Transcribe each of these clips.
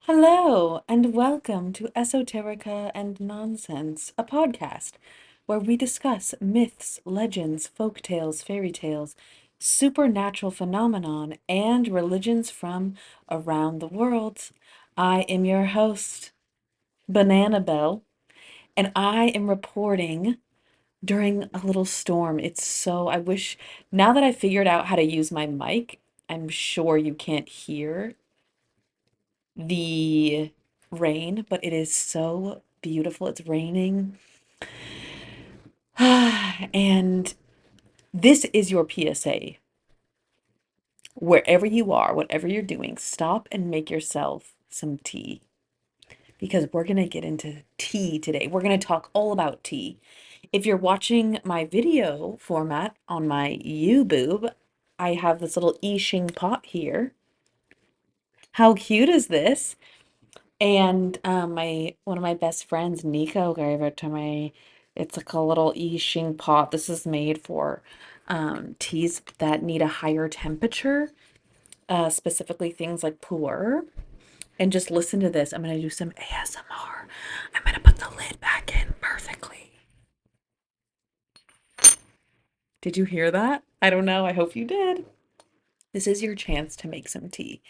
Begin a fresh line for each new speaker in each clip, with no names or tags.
Hello, and welcome to Esoterica and Nonsense, a podcast where we discuss myths, legends, folk tales, fairy tales, supernatural phenomenon, and religions from around the world. I am your host, Banana Bell, and I am reporting during a little storm. I wish, now that I figured out how to use my mic, I'm sure you can't hear the rain, but it is so beautiful. It's raining. And this is your PSA. Wherever you are, whatever you're doing, stop and make yourself some tea because we're going to get into tea today. We're going to talk all about tea. If you're watching my video format on my YouTube, I have this little I Ching pot here. How cute is this? And my one of my best friends, Nico, gave it to me. It's like a little I Ching pot. This is made for teas that need a higher temperature, specifically things like pu'er. And just listen to this. I'm gonna do some ASMR. I'm gonna put the lid back in perfectly. Did you hear that? I don't know. I hope you did. This is your chance to make some tea.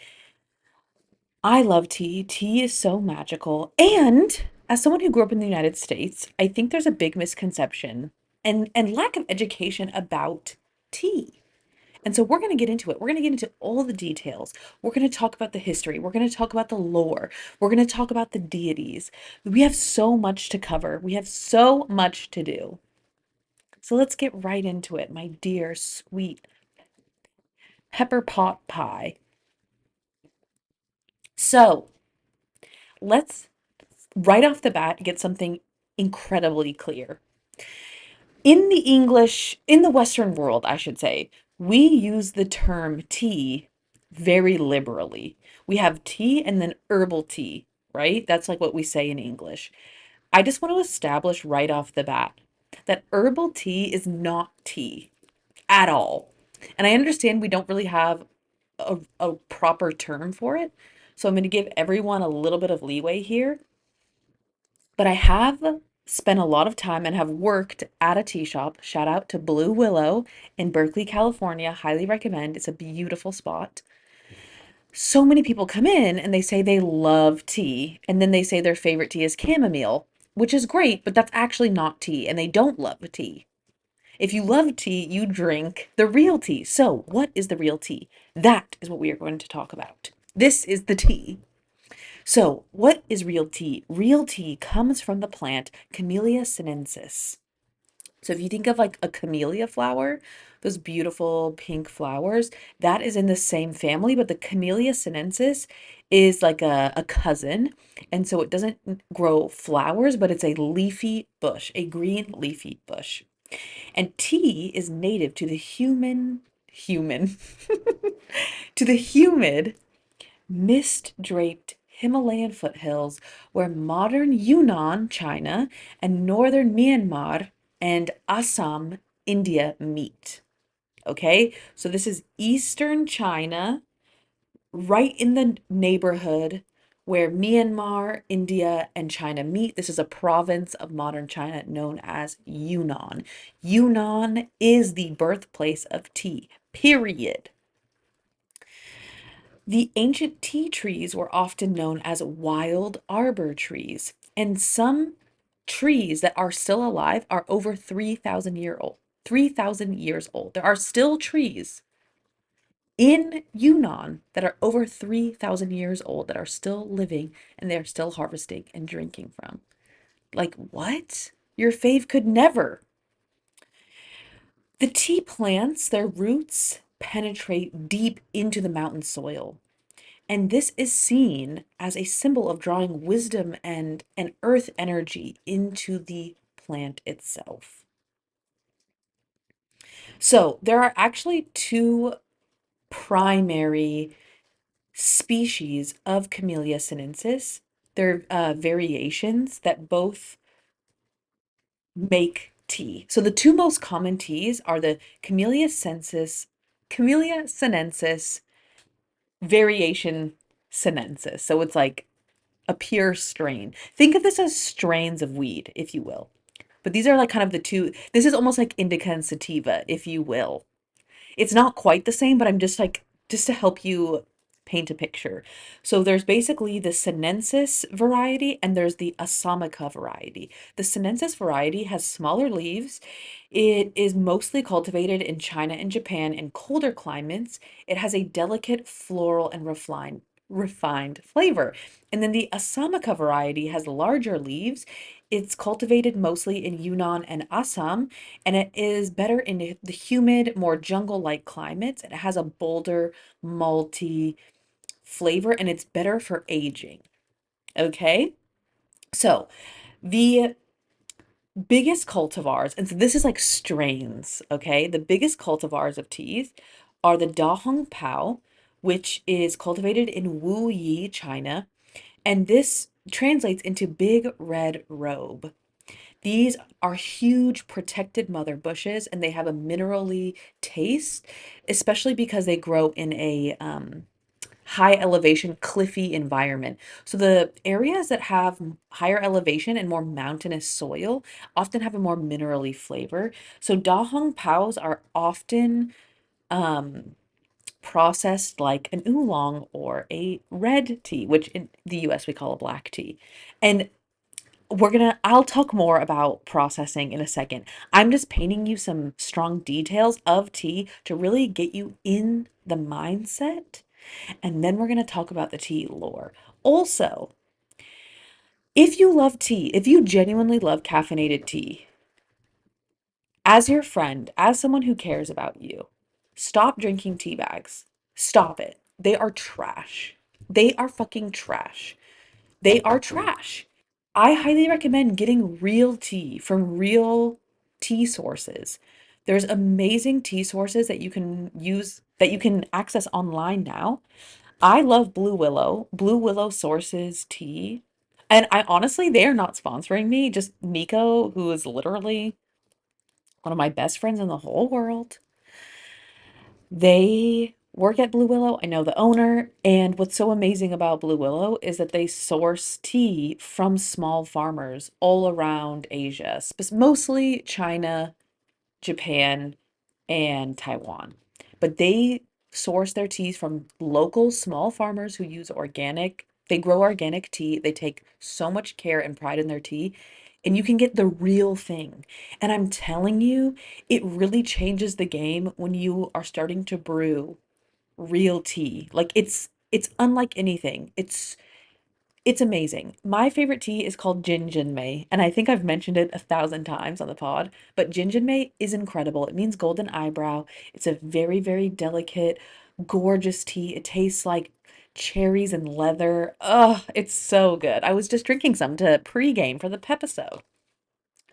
I love tea. Tea is so magical. And as someone who grew up in the United States, I think there's a big misconception and lack of education about tea. And so we're going to get into it. We're going to get into all the details. We're going to talk about the history. We're going to talk about the lore. We're going to talk about the deities. We have so much to cover. We have so much to do. So let's get right into it, my dear sweet pepper pot pie. So let's right off the bat get something incredibly clear. In the Western world, I should say, we use the term tea very liberally. We have tea and then herbal tea, right? That's like what we say in English. I just want to establish right off the bat that herbal tea is not tea at all. And I understand we don't really have a proper term for it. So I'm going to give everyone a little bit of leeway here. But I have spent a lot of time and have worked at a tea shop. Shout out to Blue Willow in Berkeley, California. Highly recommend. It's a beautiful spot. So many people come in and they say they love tea, and then they say their favorite tea is chamomile, which is great, but that's actually not tea, and they don't love tea. If you love tea, you drink the real tea. So, what is the real tea? That is what we are going to talk about. This is the tea. So, what is real tea? Real tea comes from the plant Camellia sinensis. So, if you think of like a camellia flower, those beautiful pink flowers, that is in the same family, but the Camellia sinensis is like a cousin. And so it doesn't grow flowers, but it's a leafy bush, a green leafy bush. And tea is native to the human, to the humid mist-draped Himalayan foothills where modern Yunnan, China, and northern Myanmar and Assam, India meet. Okay, so this is eastern China, right in the neighborhood where Myanmar, India, and China meet. This is a province of modern China known as Yunnan. Yunnan is the birthplace of tea, period. The ancient tea trees were often known as wild arbor trees, and some trees that are still alive are over 3,000 years old. There are still trees in Yunnan that are over 3,000 years old that are still living and they're still harvesting and drinking from. Like, what? Your fave could never. The tea plants, their roots penetrate deep into the mountain soil. And this is seen as a symbol of drawing wisdom and earth energy into the plant itself. So there are actually two primary species of Camellia sinensis. They're variations that both make tea. So the two most common teas are the Camellia sinensis variation sinensis. So it's like a pure strain. Think of this as strains of weed, if you will. But these are like kind of the two. This is almost like indica and sativa, if you will. It's not quite the same, but I'm just like, just to help you paint a picture. So there's basically the sinensis variety and there's the Assamica variety. The sinensis variety has smaller leaves. It is mostly cultivated in China and Japan in colder climates. It has a delicate floral and refined flavor. And then the Assamica variety has larger leaves. It's cultivated mostly in Yunnan and Assam, and it is better in the humid, more jungle-like climates. It has a bolder, malty flavor, and it's better for aging. Okay? So the biggest cultivars, and so this is like strains, okay? The biggest cultivars of teas are the Da Hong Pao, which is cultivated in Wu Yi, China, and this translates into big red robe. These are huge protected mother bushes and they have a minerally taste, especially because they grow in a high elevation, cliffy environment. So the areas that have higher elevation and more mountainous soil often have a more minerally flavor. So Da Hong Paos are often um, processed like an oolong or a red tea, which in the US we call a black tea. And I'll talk more about processing in a second. I'm just painting you some strong details of tea to really get you in the mindset. And then we're going to talk about the tea lore. Also, if you love tea, if you genuinely love caffeinated tea, as your friend, as someone who cares about you, stop drinking tea bags. Stop it. They are trash. They are fucking trash. They are trash. I highly recommend getting real tea from real tea sources. There's amazing tea sources that you can use, that you can access online now. I love Blue Willow. Blue Willow sources tea. And I honestly, they are not sponsoring me. Just Nico, who is literally one of my best friends in the whole world. They work at Blue Willow. I know the owner. And what's so amazing about Blue Willow is that they source tea from small farmers all around Asia, mostly China, Japan, and Taiwan. But they source their teas from local small farmers who use organic, they grow organic tea. They take so much care and pride in their tea, and you can get the real thing. And I'm telling you, it really changes the game when you are starting to brew real tea. Like it's unlike anything. It's amazing. My favorite tea is called Jinjinmei, and I think I've mentioned it 1,000 times on the pod, but Jinjinmei is incredible. It means golden eyebrow. It's a very, very delicate, gorgeous tea. It tastes like cherries and leather. Oh, it's so good. I was just drinking some to pregame for the episode.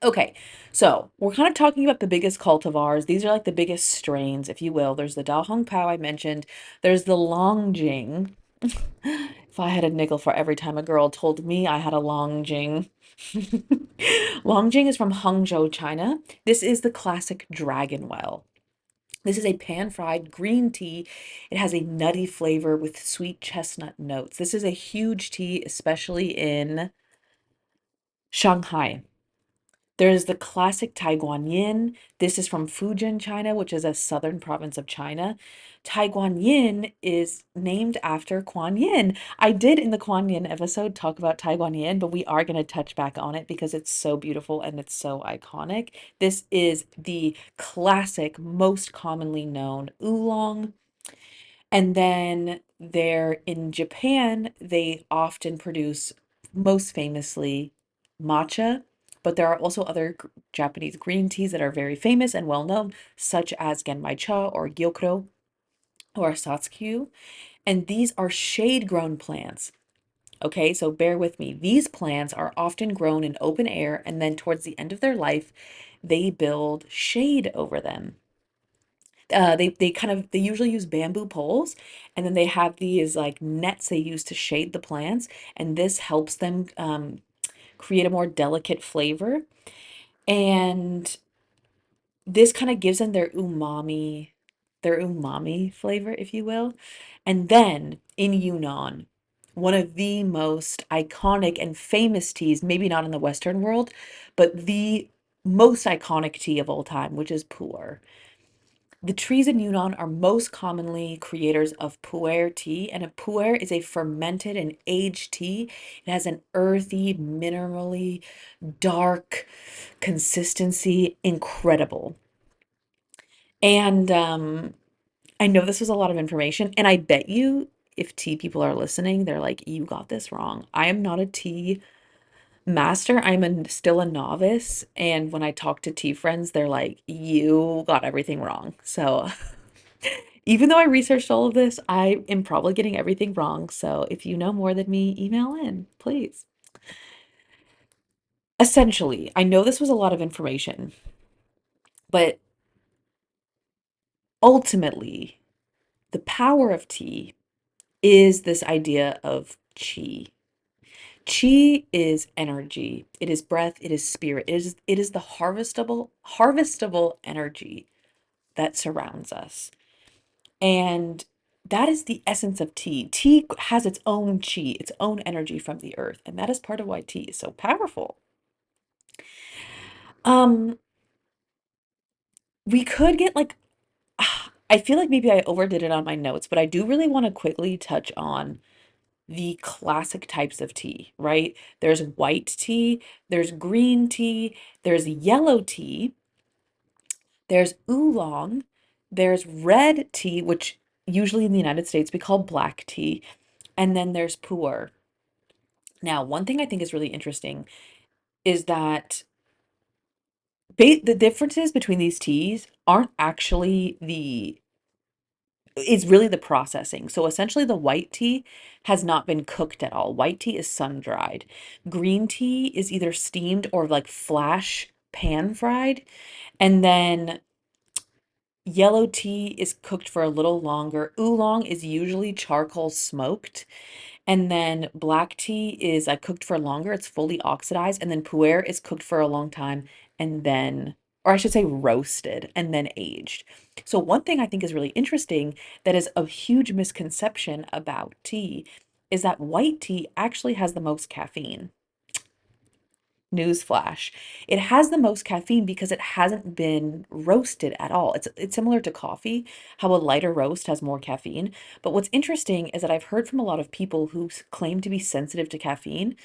Okay, so we're kind of talking about the biggest cultivars. These are like the biggest strains, if you will. There's the Da Hong Pao I mentioned. There's the Longjing. If I had a nickel for every time a girl told me I had a Longjing. Longjing is from Hangzhou, China. This is the classic dragon well. This is a pan-fried green tea. It has a nutty flavor with sweet chestnut notes. This is a huge tea, especially in Shanghai. There's the classic Taiguanyin. This is from Fujian, China, which is a southern province of China. Taiguanyin is named after Kuan Yin. I did in the Kuan Yin episode talk about Taiguanyin, but we are going to touch back on it because it's so beautiful and it's so iconic. This is the classic, most commonly known oolong. And then there in Japan, they often produce, most famously, matcha, but there are also other Japanese green teas that are very famous and well known, such as genmaicha or gyokuro or satsukyu. And these are shade grown plants. Okay, so bear with me. These plants are often grown in open air, and then towards the end of their life, they build shade over them. They usually use bamboo poles, and then they have these like nets they use to shade the plants, and this helps them create a more delicate flavor, and this kind of gives them their umami flavor, if you will. And then in Yunnan, one of the most iconic and famous teas, maybe not in the Western world, but the most iconic tea of all time, which is Pu'er. The trees in Yunnan are most commonly creators of Pu'er tea, and a Pu'er is a fermented and aged tea. It has an earthy, minerally dark consistency, incredible. And I know this was a lot of information, and I bet you if tea people are listening, they're like, you got this wrong. I am not a tea master. Still a novice. And when I talk to tea friends, they're like, you got everything wrong. So even though I researched all of this, I am probably getting everything wrong. So if you know more than me, email in, please. Essentially, I know this was a lot of information, but ultimately, the power of tea is this idea of chi. Chi is energy. It is breath. It is spirit. It is the harvestable energy that surrounds us. And that is the essence of tea. Tea has its own chi, its own energy from the earth, and that is part of why tea is so powerful. Um, we could get like I feel like maybe I overdid it on my notes, but I do really want to quickly touch on the classic types of tea, right? There's white tea, there's green tea, there's yellow tea, there's oolong, there's red tea, which usually in the United States we call black tea, and then there's pu'er. Now, one thing I think is really interesting is that the differences between these teas aren't actually it's really the processing. So essentially, the white tea has not been cooked at all. White tea is sun dried. Green tea is either steamed or like flash pan fried. And then yellow tea is cooked for a little longer. Oolong is usually charcoal smoked. And then black tea is cooked for longer. It's fully oxidized. And then pu'er is cooked for a long time and then, or I should say roasted and then aged. So one thing I think is really interesting that is a huge misconception about tea is that white tea actually has the most caffeine. Newsflash. It has the most caffeine because it hasn't been roasted at all. It's similar to coffee, how a lighter roast has more caffeine. But what's interesting is that I've heard from a lot of people who claim to be sensitive to caffeine.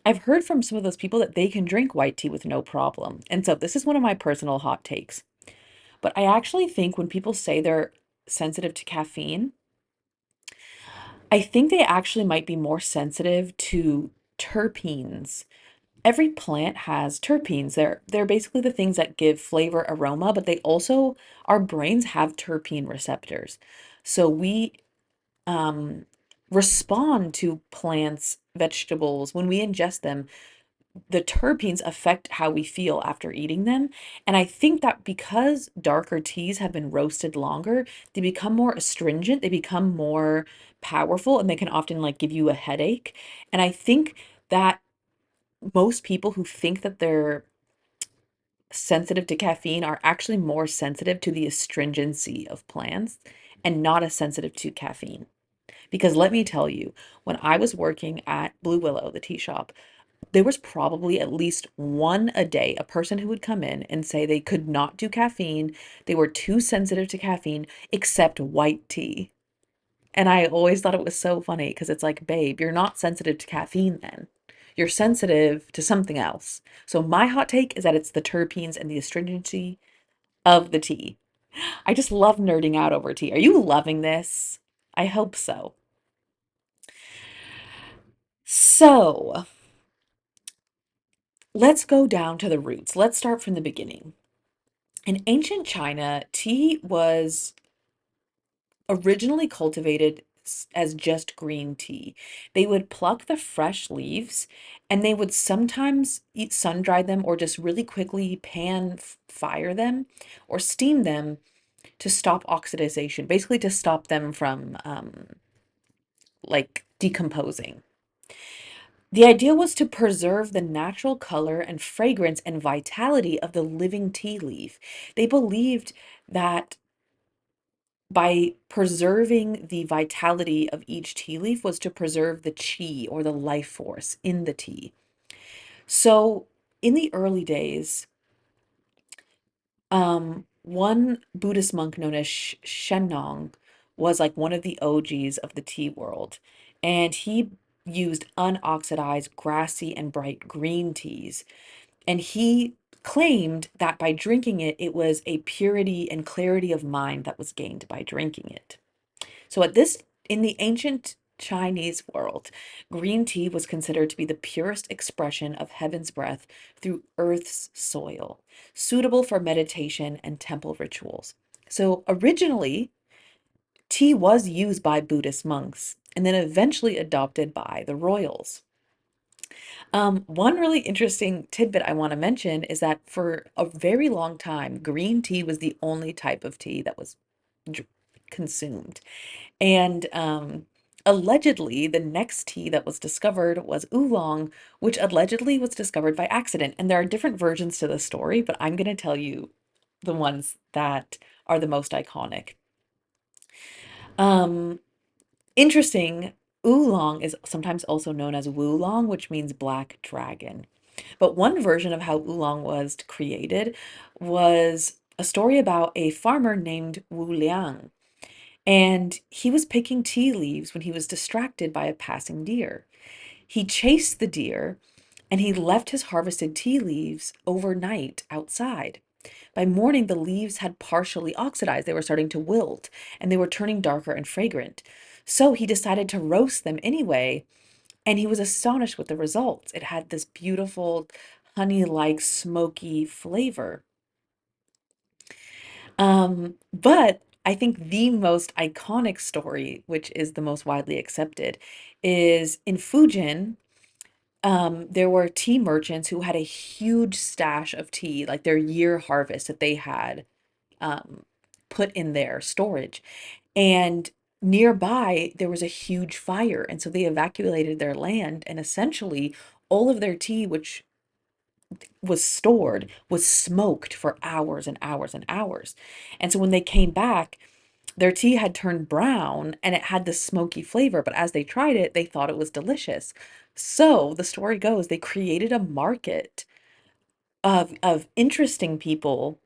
I've heard from some of those people that they can drink white tea with no problem. And so this is one of my personal hot takes. But I actually think when people say they're sensitive to caffeine, I think they actually might be more sensitive to terpenes. Every plant has terpenes. They're basically the things that give flavor, aroma, but they also our brains have terpene receptors. So we um respond to plants, vegetables when we ingest them. The terpenes affect how we feel after eating them. And I think that because darker teas have been roasted longer, they become more astringent, they become more powerful, and they can often like give you a headache. And I think that most people who think that they're sensitive to caffeine are actually more sensitive to the astringency of plants and not as sensitive to caffeine. Because let me tell you, when I was working at Blue Willow, the tea shop, there was probably at least one a day, a person who would come in and say they could not do caffeine, they were too sensitive to caffeine, except white tea. And I always thought it was so funny because it's like, babe, you're not sensitive to caffeine then. You're sensitive to something else. So my hot take is that it's the terpenes and the astringency of the tea. I just love nerding out over tea. Are you loving this? I hope so. So let's go down to the roots. Let's start from the beginning. In ancient China, tea was originally cultivated as just green tea. They would pluck the fresh leaves and they would sometimes eat sun dry them or just really quickly fire them or steam them to stop oxidization, basically to stop them from like decomposing. The idea was to preserve the natural color and fragrance and vitality of the living tea leaf. They believed that by preserving the vitality of each tea leaf was to preserve the chi or the life force in the tea. So in the early days, one Buddhist monk known as Shennong was like one of the OGs of the tea world, and he used unoxidized, grassy, and bright green teas. And he claimed that by drinking it, it was a purity and clarity of mind that was gained by drinking it. So in the ancient Chinese world, green tea was considered to be the purest expression of heaven's breath through earth's soil, suitable for meditation and temple rituals. So originally, tea was used by Buddhist monks and then eventually adopted by the royals. One really interesting tidbit I want to mention is that for a very long time, green tea was the only type of tea that was dr- consumed. And allegedly, the next tea that was discovered was oolong, which allegedly was discovered by accident. And there are different versions to the story, but I'm going to tell you the ones that are the most iconic. Um, Interesting, oolong is sometimes also known as wulong, which means black dragon. But one version of how oolong was created was a story about a farmer named Wu Liang. And he was picking tea leaves when he was distracted by a passing deer. He chased the deer and he left his harvested tea leaves overnight outside. By morning, the leaves had partially oxidized. They were starting to wilt and they were turning darker and fragrant. So he decided to roast them anyway, and he was astonished with the results. It had this beautiful honey-like smoky flavor. But I think the most iconic story, which is the most widely accepted, is in Fujian. There were tea merchants who had a huge stash of tea, like their year harvest that they had um, put in their storage. And nearby, there was a huge fire. And so they evacuated their land, and essentially, all of their tea, which was stored, was smoked for hours and hours and hours. And so when they came back, their tea had turned brown and it had this smoky flavor, but as they tried it, they thought it was delicious. So the story goes, they created a market of interesting people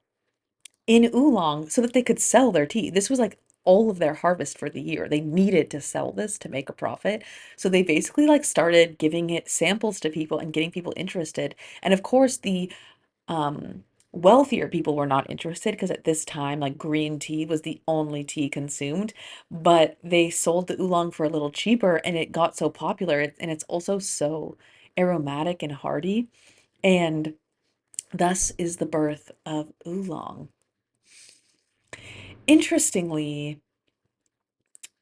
in oolong so that they could sell their tea. This was like all of their harvest for the year. They needed to sell this to make a profit. So they basically like started giving it samples to people and getting people interested. And of course, the um, wealthier people were not interested because at this time, like green tea was the only tea consumed, but they sold the oolong for a little cheaper and it got so popular. And it's also so aromatic and hearty. And thus is the birth of oolong. Interestingly,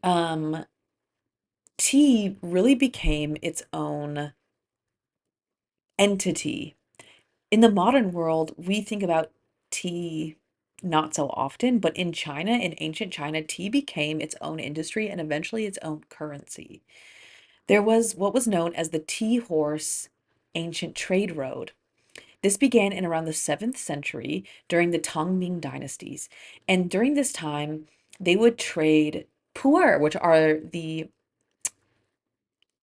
um, tea really became its own entity. In the modern world, we think about tea not so often, but in China, in ancient China, tea became its own industry and eventually its own currency. There was what was known as the tea horse ancient trade road. This began in around the 7th century during the Tang Ming dynasties. And during this time, they would trade pu'er, which are the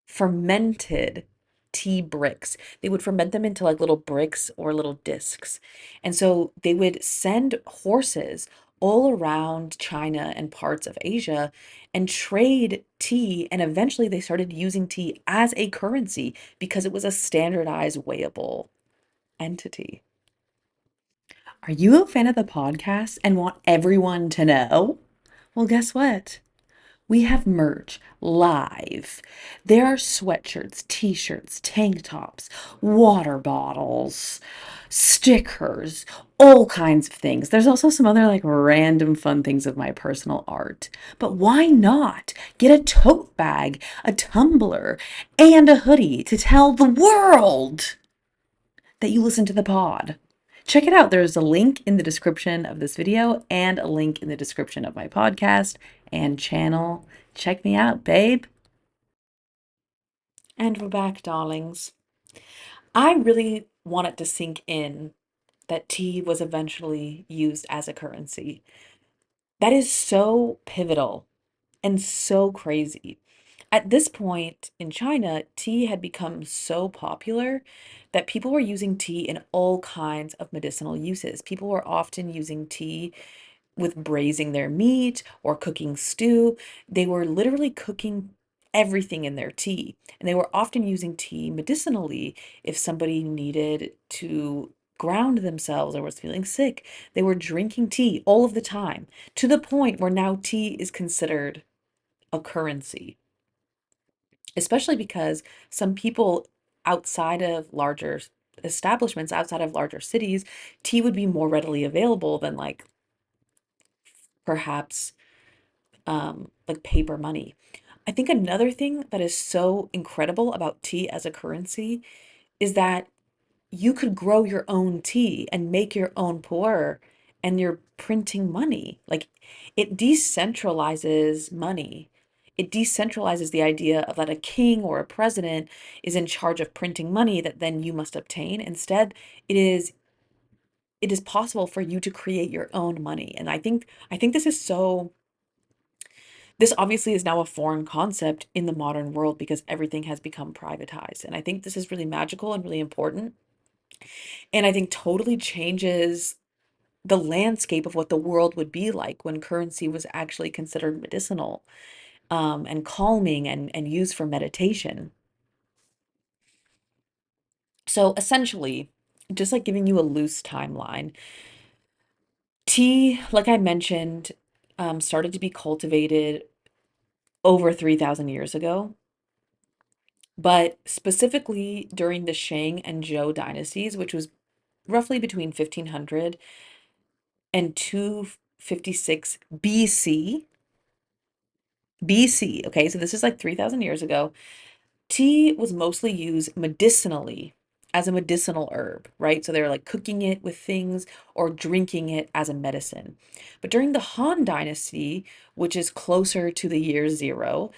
fermented tea bricks. They would ferment them into like little bricks or little discs. And so they would send horses all around China and parts of Asia and trade tea. And eventually they started using tea as a currency because it was a standardized, weighable entity. Are you a fan of the podcast and want everyone to know? Well, guess what? We have merch live. There are sweatshirts, t-shirts, tank tops, water bottles, stickers, all kinds of things. There's also some other like random fun things of my personal art. But why not get a tote bag, a tumbler, and a hoodie to tell the world that you listen to the pod? Check it out. There's a link in the description of this video and a link in the description of my podcast and channel. Check me out, babe. And we're back, darlings. I really want it to sink in that tea was eventually used as a currency. That is so pivotal and so crazy. At this point in China, tea had become so popular that people were using tea in all kinds of medicinal uses. People were often using tea with braising their meat or cooking stew. They were literally cooking everything in their tea. And they were often using tea medicinally if somebody needed to ground themselves or was feeling sick. They were drinking tea all of the time to the point where now tea is considered a currency, especially because some people outside of larger establishments, outside of larger cities, tea would be more readily available than like perhaps like paper money. I think another thing that is so incredible about tea as a currency is that you could grow your own tea and make your own pu'er and you're printing money. Like it decentralizes money. It decentralizes the idea of that a king or a president is in charge of printing money that then you must obtain. Instead, it is it is possible for you to create your own money. And I think this is so this obviously is now a foreign concept in the modern world because everything has become privatized. And I think this is really magical and really important. And I think totally changes the landscape of what the world would be like when currency was actually considered medicinal, and calming and used for meditation. So essentially, just like giving you a loose timeline, tea, like I mentioned, started to be cultivated over 3,000 years ago. But specifically during the Shang and Zhou dynasties, which was roughly between 1500 and 256 BC. BC, okay, so this is like 3,000 years ago. Tea was mostly used medicinally as a medicinal herb, right? So they were like cooking it with things or drinking it as a medicine. But during the Han Dynasty, which is closer to the year zero,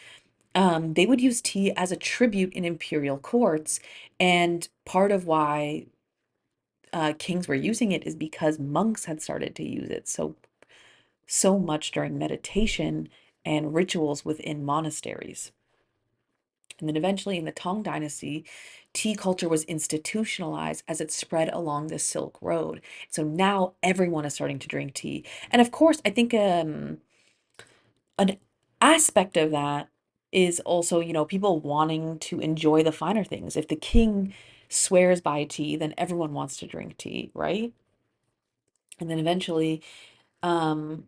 they would use tea as a tribute in imperial courts. And part of why kings were using it is because monks had started to use it so much during meditation and rituals within monasteries. And then eventually in the Tang Dynasty, tea culture was institutionalized as it spread along the Silk Road. So now everyone is starting to drink tea. And of course, I think an aspect of that is also, people wanting to enjoy the finer things. If the king swears by tea, then everyone wants to drink tea, right? And then eventually, um,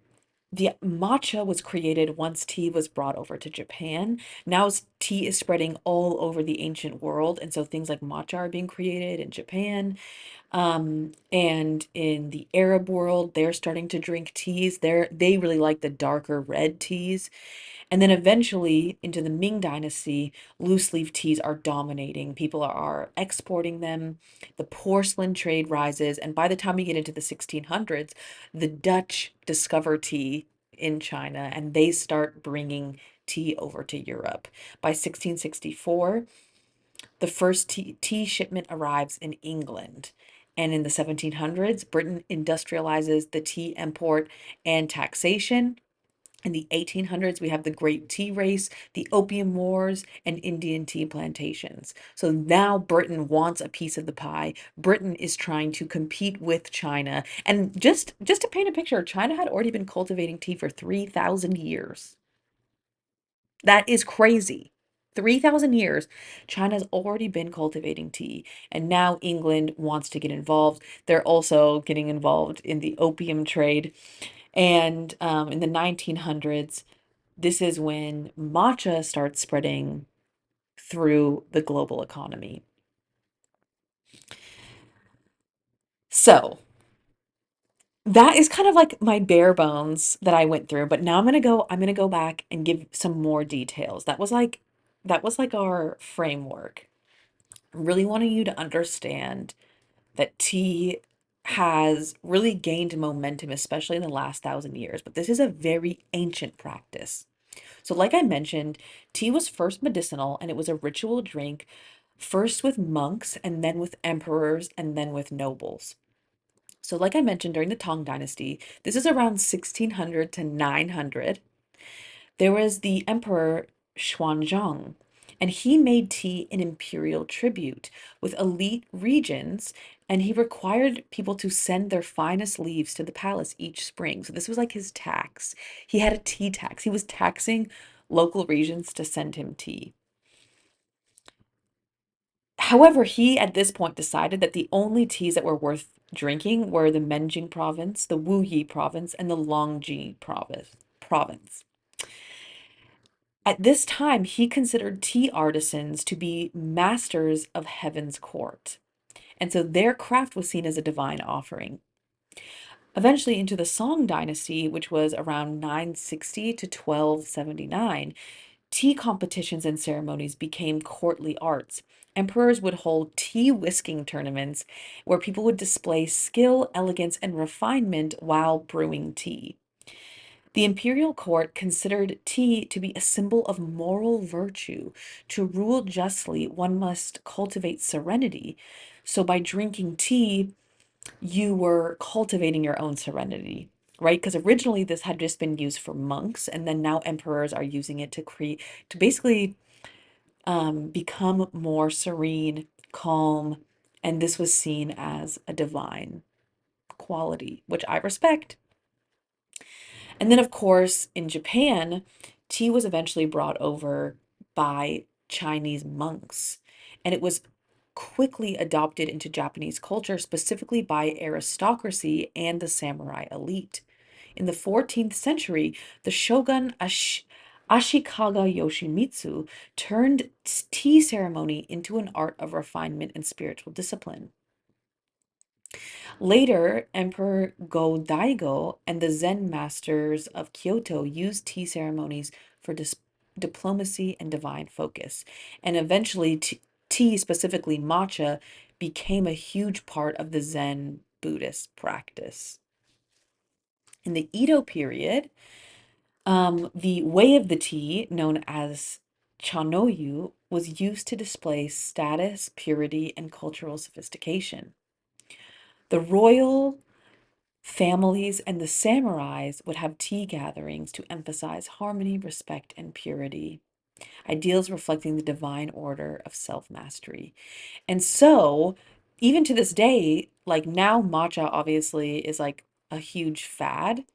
the matcha was created once tea was brought over to Japan. Now tea is spreading all over the ancient world, and so things like matcha are being created in Japan. And in the Arab world, they're starting to drink teas. They really like the darker red teas. And then eventually into the Ming Dynasty, loose leaf teas are dominating. People are exporting them. The porcelain trade rises. And by the time we get into the 1600s, the Dutch discover tea in China and they start bringing tea over to Europe. By 1664, the first tea shipment arrives in England. And in the 1700s, Britain industrializes the tea import and taxation. In the 1800s, we have the Great Tea Race, the Opium Wars, and Indian tea plantations. So now Britain wants a piece of the pie. Britain is trying to compete with China. And just to paint a picture, China had already been cultivating tea for 3,000 years. That is crazy. 3,000 years, China's already been cultivating tea, and now England wants to get involved. They're also getting involved in the opium trade. And in the 1900s, this is when matcha starts spreading through the global economy. So that is kind of like my bare bones that I went through, but now I'm gonna go back and give some more details. That was like our framework. Really wanting you to understand that tea has really gained momentum, especially in the last 1,000 years, but this is a very ancient practice. So, like I mentioned, tea was first medicinal and it was a ritual drink, first with monks and then with emperors and then with nobles. So, like I mentioned, during the Tang Dynasty, this is around 1600 to 900, there was the Emperor Xuanzang, and he made tea an imperial tribute with elite regions, and he required people to send their finest leaves to the palace each spring. So, this was like his tax. He had a tea tax, he was taxing local regions to send him tea. However, he at this point decided that the only teas that were worth drinking were the Menjing province, the Wuyi province, and the Longji province. At this time, he considered tea artisans to be masters of heaven's court, and so their craft was seen as a divine offering. Eventually, into the Song dynasty, which was around 960 to 1279, tea competitions and ceremonies became courtly arts. Emperors would hold tea whisking tournaments where people would display skill, elegance, and refinement while brewing tea. The imperial court considered tea to be a symbol of moral virtue. To rule justly, one must cultivate serenity. So, by drinking tea, you were cultivating your own serenity, right? Because originally this had just been used for monks, and then now emperors are using it to create, to basically become more serene, calm, and this was seen as a divine quality, which I respect. And then, of course, in Japan, tea was eventually brought over by Chinese monks, and it was quickly adopted into Japanese culture, specifically by aristocracy and the samurai elite. In the 14th century, the shogun Ashikaga Yoshimitsu turned tea ceremony into an art of refinement and spiritual discipline. Later, Emperor Go-Daigo and the Zen masters of Kyoto used tea ceremonies for diplomacy and divine focus. And eventually, tea, specifically matcha, became a huge part of the Zen Buddhist practice. In the Edo period, the way of the tea, known as chanoyu, was used to display status, purity, and cultural sophistication. The royal families and the samurais would have tea gatherings to emphasize harmony, respect, and purity, ideals reflecting the divine order of self mastery. And so, even to this day, like now, matcha obviously is like a huge fad,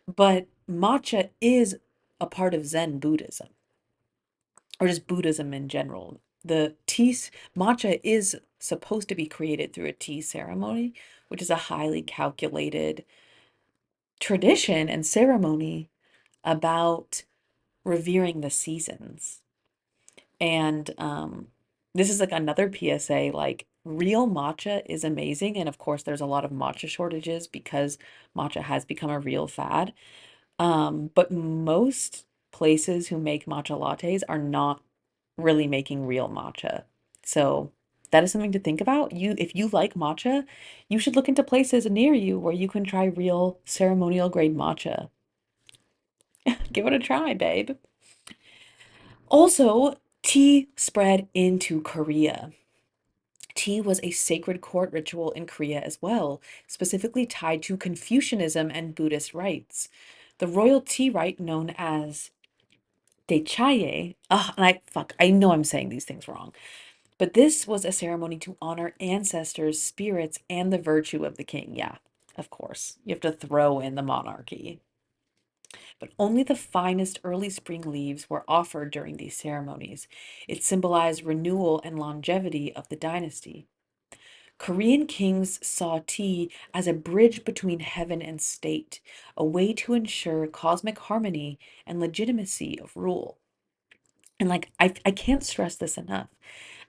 but matcha is a part of Zen Buddhism or just Buddhism in general. The matcha is supposed to be created through a tea ceremony, which is a highly calculated tradition and ceremony about revering the seasons. And this is like another PSA, like real matcha is amazing. And of course, there's a lot of matcha shortages because matcha has become a real fad. But most places who make matcha lattes are not really making real matcha. So that is something to think about. If you like matcha, you should look into places near you where you can try real ceremonial grade matcha. Give it a try, babe. Also, tea spread into Korea. Tea was a sacred court ritual in Korea as well, specifically tied to Confucianism and Buddhist rites. The royal tea rite known as Daechaye, and I know I'm saying these things wrong, but this was a ceremony to honor ancestors, spirits, and the virtue of the king. Yeah, of course. You have to throw in the monarchy. But only the finest early spring leaves were offered during these ceremonies. It symbolized renewal and longevity of the dynasty. Korean kings saw tea as a bridge between heaven and state, a way to ensure cosmic harmony and legitimacy of rule. And like, I can't stress this enough.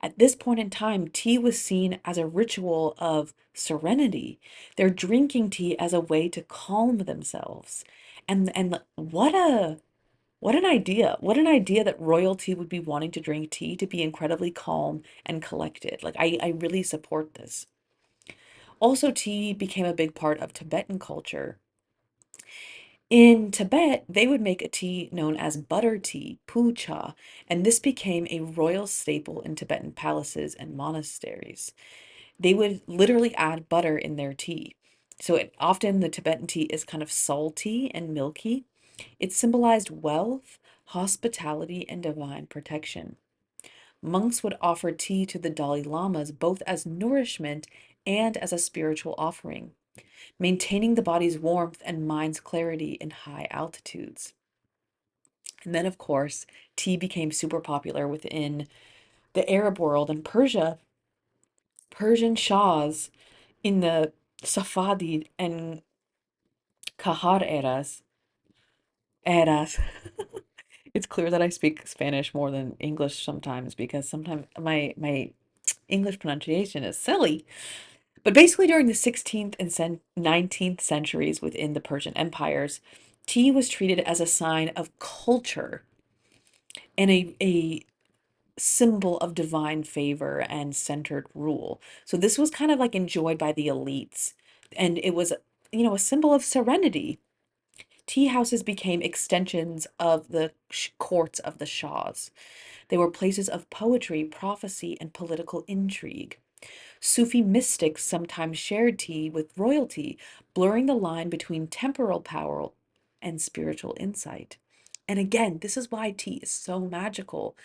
At this point in time, tea was seen as a ritual of serenity. They're drinking tea as a way to calm themselves. And what an idea. What an idea that royalty would be wanting to drink tea to be incredibly calm and collected. Like I really support this. Also, tea became a big part of Tibetan culture. In Tibet, they would make a tea known as butter tea, pu cha, and this became a royal staple in Tibetan palaces and monasteries. They would literally add butter in their tea. So often the Tibetan tea is kind of salty and milky. It symbolized wealth, hospitality, and divine protection. Monks would offer tea to the Dalai Lamas both as nourishment and as a spiritual offering, maintaining the body's warmth and mind's clarity in high altitudes. And then, of course, tea became super popular within the Arab world and Persia. Persian Shahs in the Safavid and Kahar eras. It's clear that I speak Spanish more than English sometimes because sometimes my English pronunciation is silly. But basically, during the 16th and 19th centuries within the Persian empires, tea was treated as a sign of culture and a symbol of divine favor and centered rule. So this was kind of like enjoyed by the elites, and it was, a symbol of serenity. Tea houses became extensions of the courts of the shahs. They were places of poetry, prophecy, and political intrigue. Sufi mystics sometimes shared tea with royalty, blurring the line between temporal power and spiritual insight. And again, this is why tea is so magical.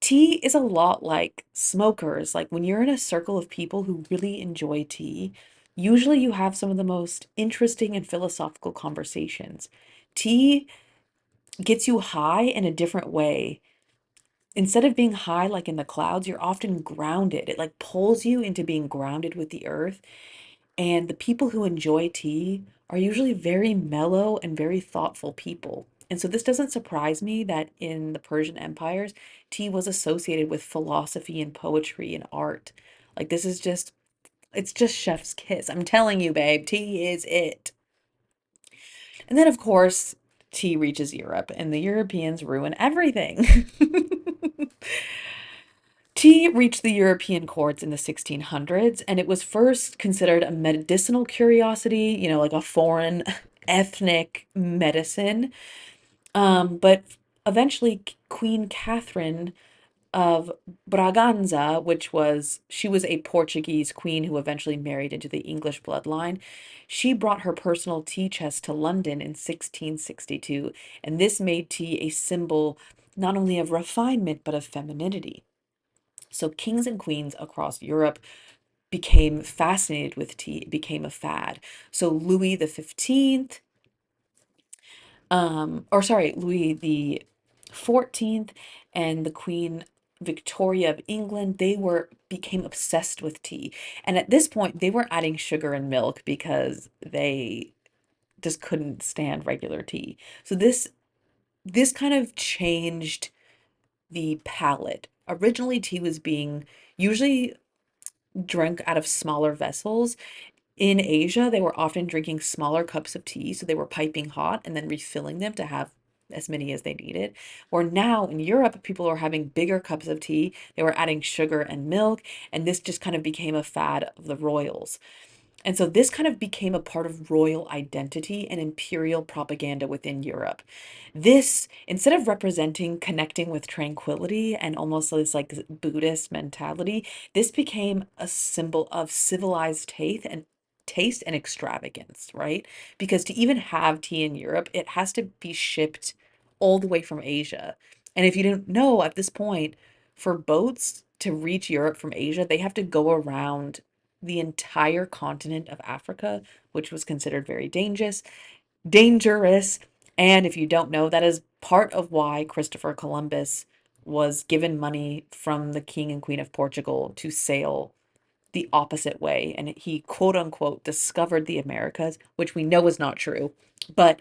Tea is a lot like smokers. Like when you're in a circle of people who really enjoy tea, usually you have some of the most interesting and philosophical conversations. Tea gets you high in a different way. Instead of being high like in the clouds, you're often grounded. It like pulls you into being grounded with the earth. And the people who enjoy tea are usually very mellow and very thoughtful people. And so this doesn't surprise me that in the Persian empires, tea was associated with philosophy and poetry and art. Like this is just, it's just chef's kiss. I'm telling you, babe, tea is it. And then, of course, tea reaches Europe, and the Europeans ruin everything. Tea reached the European courts in the 1600s, and it was first considered a medicinal curiosity, like a foreign ethnic medicine. But eventually, Queen Catherine of Braganza, she was a Portuguese queen who eventually married into the English bloodline. She brought her personal tea chest to London in 1662, and this made tea a symbol not only of refinement but of femininity. So kings and queens across Europe became fascinated with tea. It became a fad. So Louis the 15th, Louis the 14th and the Queen Victoria of England, they were became obsessed with tea. And at this point, they were adding sugar and milk because they just couldn't stand regular tea. So this kind of changed the palate. Originally, tea was being usually drank out of smaller vessels. In Asia, they were often drinking smaller cups of tea, so they were piping hot and then refilling them to have as many as they needed. Or now in Europe, people are having bigger cups of tea. They were adding sugar and milk, and this just kind of became a fad of the royals. And so this kind of became a part of royal identity and imperial propaganda within Europe. This, instead of representing connecting with tranquility and almost this like Buddhist mentality, this became a symbol of civilized taste and extravagance, right? Because to even have tea in Europe, it has to be shipped all the way from Asia. And if you didn't know at this point, for boats to reach Europe from Asia, they have to go around the entire continent of Africa, which was considered very dangerous. And if you don't know, that is part of why Christopher Columbus was given money from the King and Queen of Portugal to sail the opposite way. And he, quote unquote, discovered the Americas, which we know is not true. But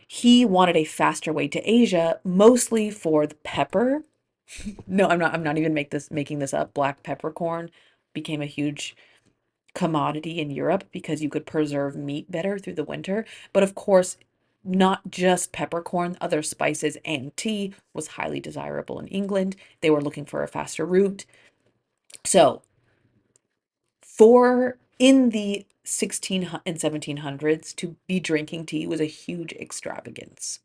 he wanted a faster way to Asia, mostly for the pepper. No, I'm not even making this up. Black peppercorn became a huge commodity in Europe because you could preserve meat better through the winter. But of course, not just peppercorn, other spices and tea was highly desirable in England. They were looking for a faster route. So, for in the 16 and 1700s, to be drinking tea was a huge extravagance.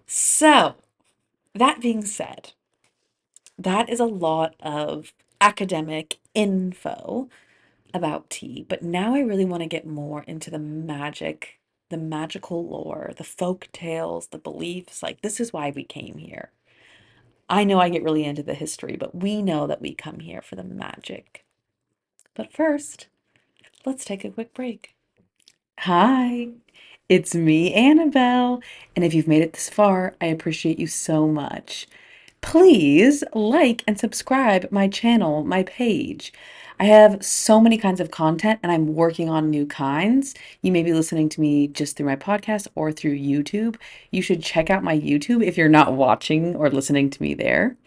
So, that being said, that is a lot of academic info. about tea, but now I really want to get more into the magic, the magical lore, the folk tales, the beliefs. Like, this is why we came here. I know I get really into the history, but we know that we come here for the magic. But first, let's take a quick break. Hi, it's me, Annabelle, and if you've made it this far, I appreciate you so much. Please like and subscribe my channel, my page. I have so many kinds of content and I'm working on new kinds. You may be listening to me just through my podcast or through YouTube. You should check out my YouTube if you're not watching or listening to me there.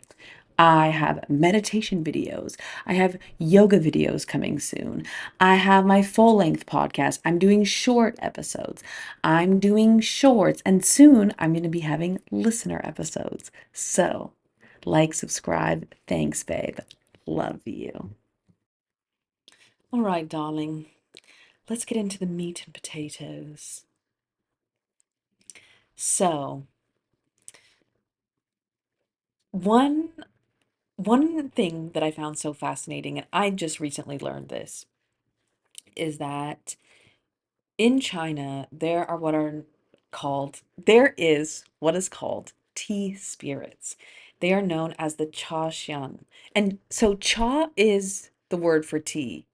I have meditation videos. I have yoga videos coming soon. I have my full length podcast. I'm doing short episodes. I'm doing shorts, and soon I'm going to be having listener episodes. So, like, subscribe. Thanks, babe. Love you. All right, darling. Let's get into the meat and potatoes. So, one one thing that I found so fascinating, and I just recently learned this, is that in China, there is what is called tea spirits. They are known as the cha xian. And so cha is the word for tea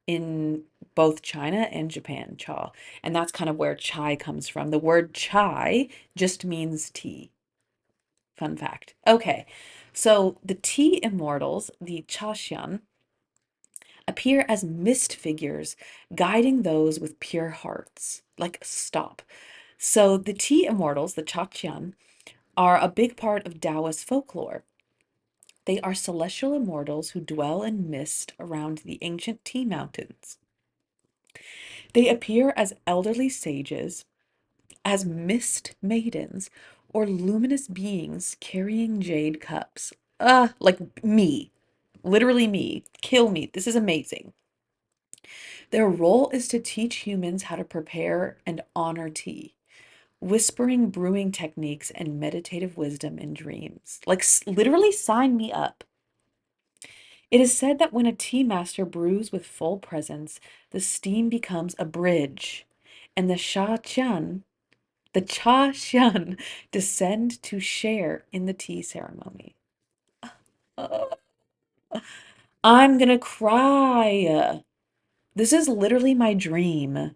in both China and Japan, cha. And that's kind of where chai comes from. The word chai just means tea. Fun fact. Okay. So the tea immortals, the cha xian, appear as mist figures guiding those with pure hearts. Like, stop. So the tea immortals, the Chaqian, are a big part of Taoist folklore. They are celestial immortals who dwell in mist around the ancient tea mountains. They appear as elderly sages, as mist maidens, or luminous beings carrying jade cups. Like me. Literally me. Kill me. This is amazing. Their role is to teach humans how to prepare and honor tea, whispering brewing techniques and meditative wisdom in dreams. Like, literally sign me up. It is said that when a tea master brews with full presence, the steam becomes a bridge, and the cha xian, descend to share in the tea ceremony. Uh, I'm gonna cry. This is literally my dream.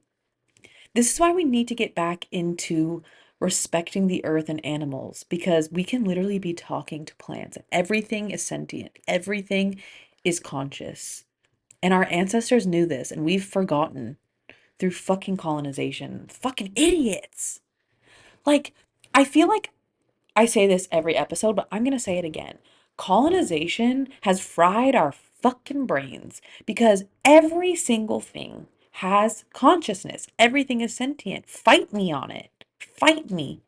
This is why we need to get back into respecting the earth and animals, because we can literally be talking to plants. Everything is sentient, everything is conscious. And our ancestors knew this, and we've forgotten through fucking colonization. Fucking idiots. Like, I feel like I say this every episode, but I'm going to say it again. Colonization has fried our fucking brains because every single thing has consciousness. Everything is sentient. Fight me on it. Fight me.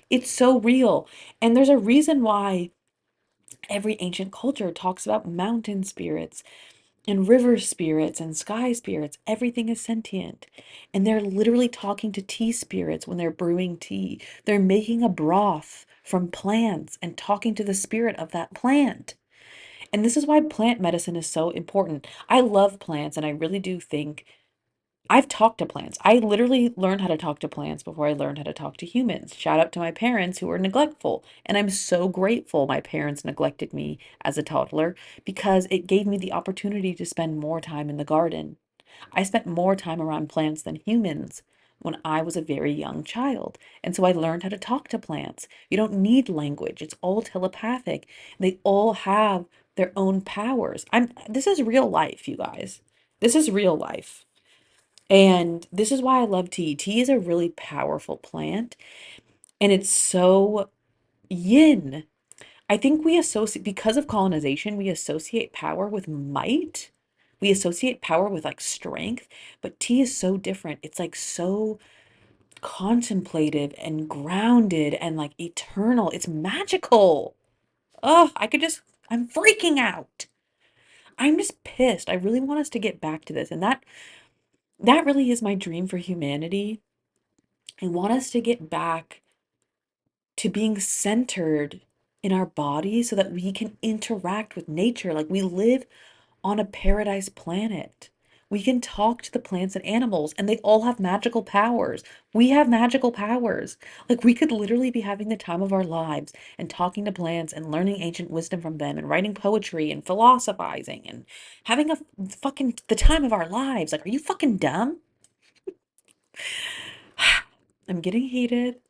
It's so real. And there's a reason why every ancient culture talks about mountain spirits and river spirits and sky spirits. Everything is sentient. And they're literally talking to tea spirits when they're brewing tea. They're making a broth from plants and talking to the spirit of that plant. And this is why plant medicine is so important. I love plants, and I really do think I've talked to plants. I literally learned how to talk to plants before I learned how to talk to humans. Shout out to my parents who were neglectful. And I'm so grateful my parents neglected me as a toddler because it gave me the opportunity to spend more time in the garden. I spent more time around plants than humans when I was a very young child. And so I learned how to talk to plants. You don't need language. It's all telepathic. They all have their own powers. This is real life, you guys. This is real life. And this is why I love tea. Tea is a really powerful plant, and it's so yin. I think we associate, because of colonization, we associate power with might. We associate power with like strength, but tea is so different. It's like so contemplative and grounded and like eternal. It's magical. Oh, I'm freaking out. I'm just pissed. I really want us to get back to this. And that really is my dream for humanity. I want us to get back to being centered in our body so that we can interact with nature. Like, we live on a paradise planet. We can talk to the plants and animals, and they all have magical powers. We have magical powers. Like, we could literally be having the time of our lives and talking to plants and learning ancient wisdom from them and writing poetry and philosophizing and having a fucking the time of our lives. Like, are you fucking dumb? I'm getting heated.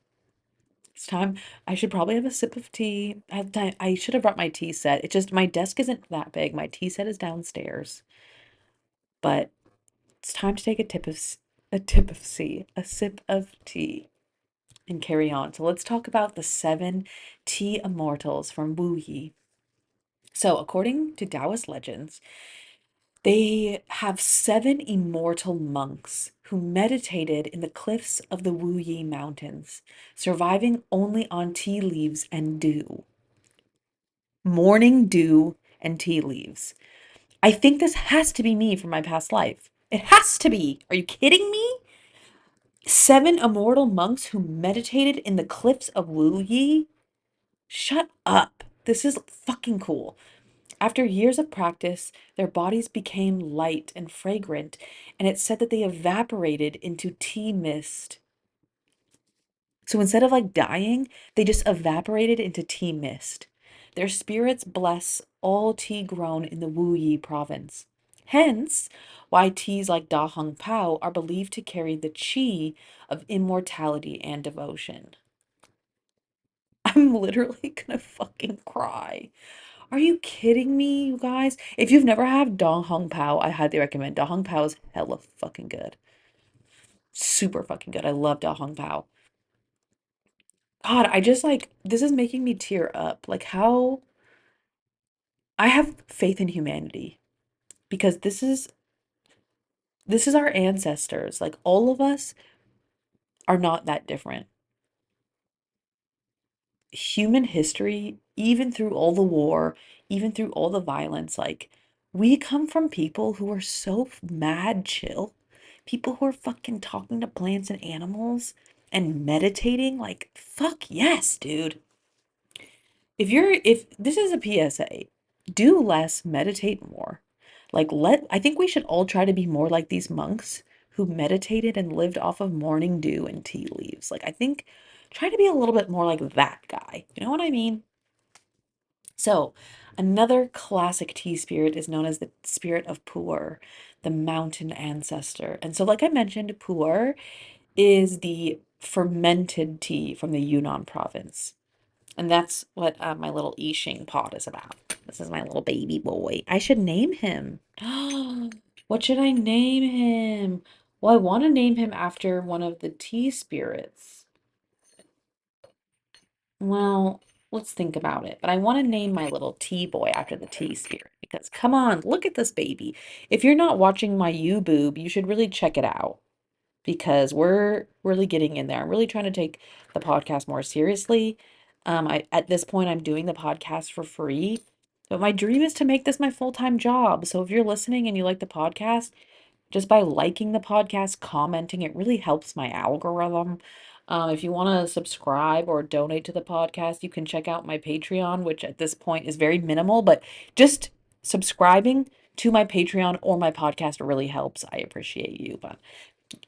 It's time. I should probably have a sip of tea. I should have brought my tea set. It just, my desk isn't that big. My tea set is downstairs. But it's time to take a sip of tea, and carry on. So let's talk about the seven tea immortals from Wu Yi. So according to Taoist legends, they have seven immortal monks who meditated in the cliffs of the Wu Yi mountains, surviving only on tea leaves and dew. Morning dew and tea leaves. I think this has to be me from my past life. It has to be. Are you kidding me? Seven immortal monks who meditated in the cliffs of Wu Yi? Shut up. This is fucking cool. After years of practice, their bodies became light and fragrant, and it said that they evaporated into tea mist. So instead of like dying, they just evaporated into tea mist. Their spirits bless all tea grown in the Wu Yi province. Hence, why teas like Da Hong Pao are believed to carry the qi of immortality and devotion. I'm literally gonna fucking cry. Are you kidding me, you guys? If you've never had Da Hong Pao, I highly recommend. Da Hong Pao is hella fucking good. Super fucking good. I love Da Hong Pao. God, I just like this is making me tear up. Like how I have faith in humanity because this is our ancestors. Like all of us are not that different. Human history, even through all the war, even through all the violence, like we come from people who are so mad chill. People who are fucking talking to plants and animals and meditating. Like, fuck yes, dude. If this is a PSA, do less, meditate more. I think we should all try to be more like these monks who meditated and lived off of morning dew and tea leaves. Like, I think try to be a little bit more like that guy. You know what I mean? So, another classic tea spirit is known as the spirit of Pu'er, the mountain ancestor. And so, like I mentioned, Pu'er is the fermented tea from the Yunnan province. And that's what my little I Ching pot is about. This is my little baby boy. I should name him. What should I name him? Well, I want to name him after one of the tea spirits. Well, let's think about it. But I want to name my little tea boy after the tea spirit because come on, look at this baby. If you're not watching my YouTube, you should really check it out because we're really getting in there. I'm really trying to take the podcast more seriously. I at this point I'm doing the podcast for free, but my dream is to make this my full-time job. So if you're listening and you like the podcast, just by liking the podcast, commenting, it really helps my algorithm. If you want to subscribe or donate to the podcast, you can check out my Patreon, which at this point is very minimal, but just subscribing to my Patreon or my podcast really helps. I appreciate you. But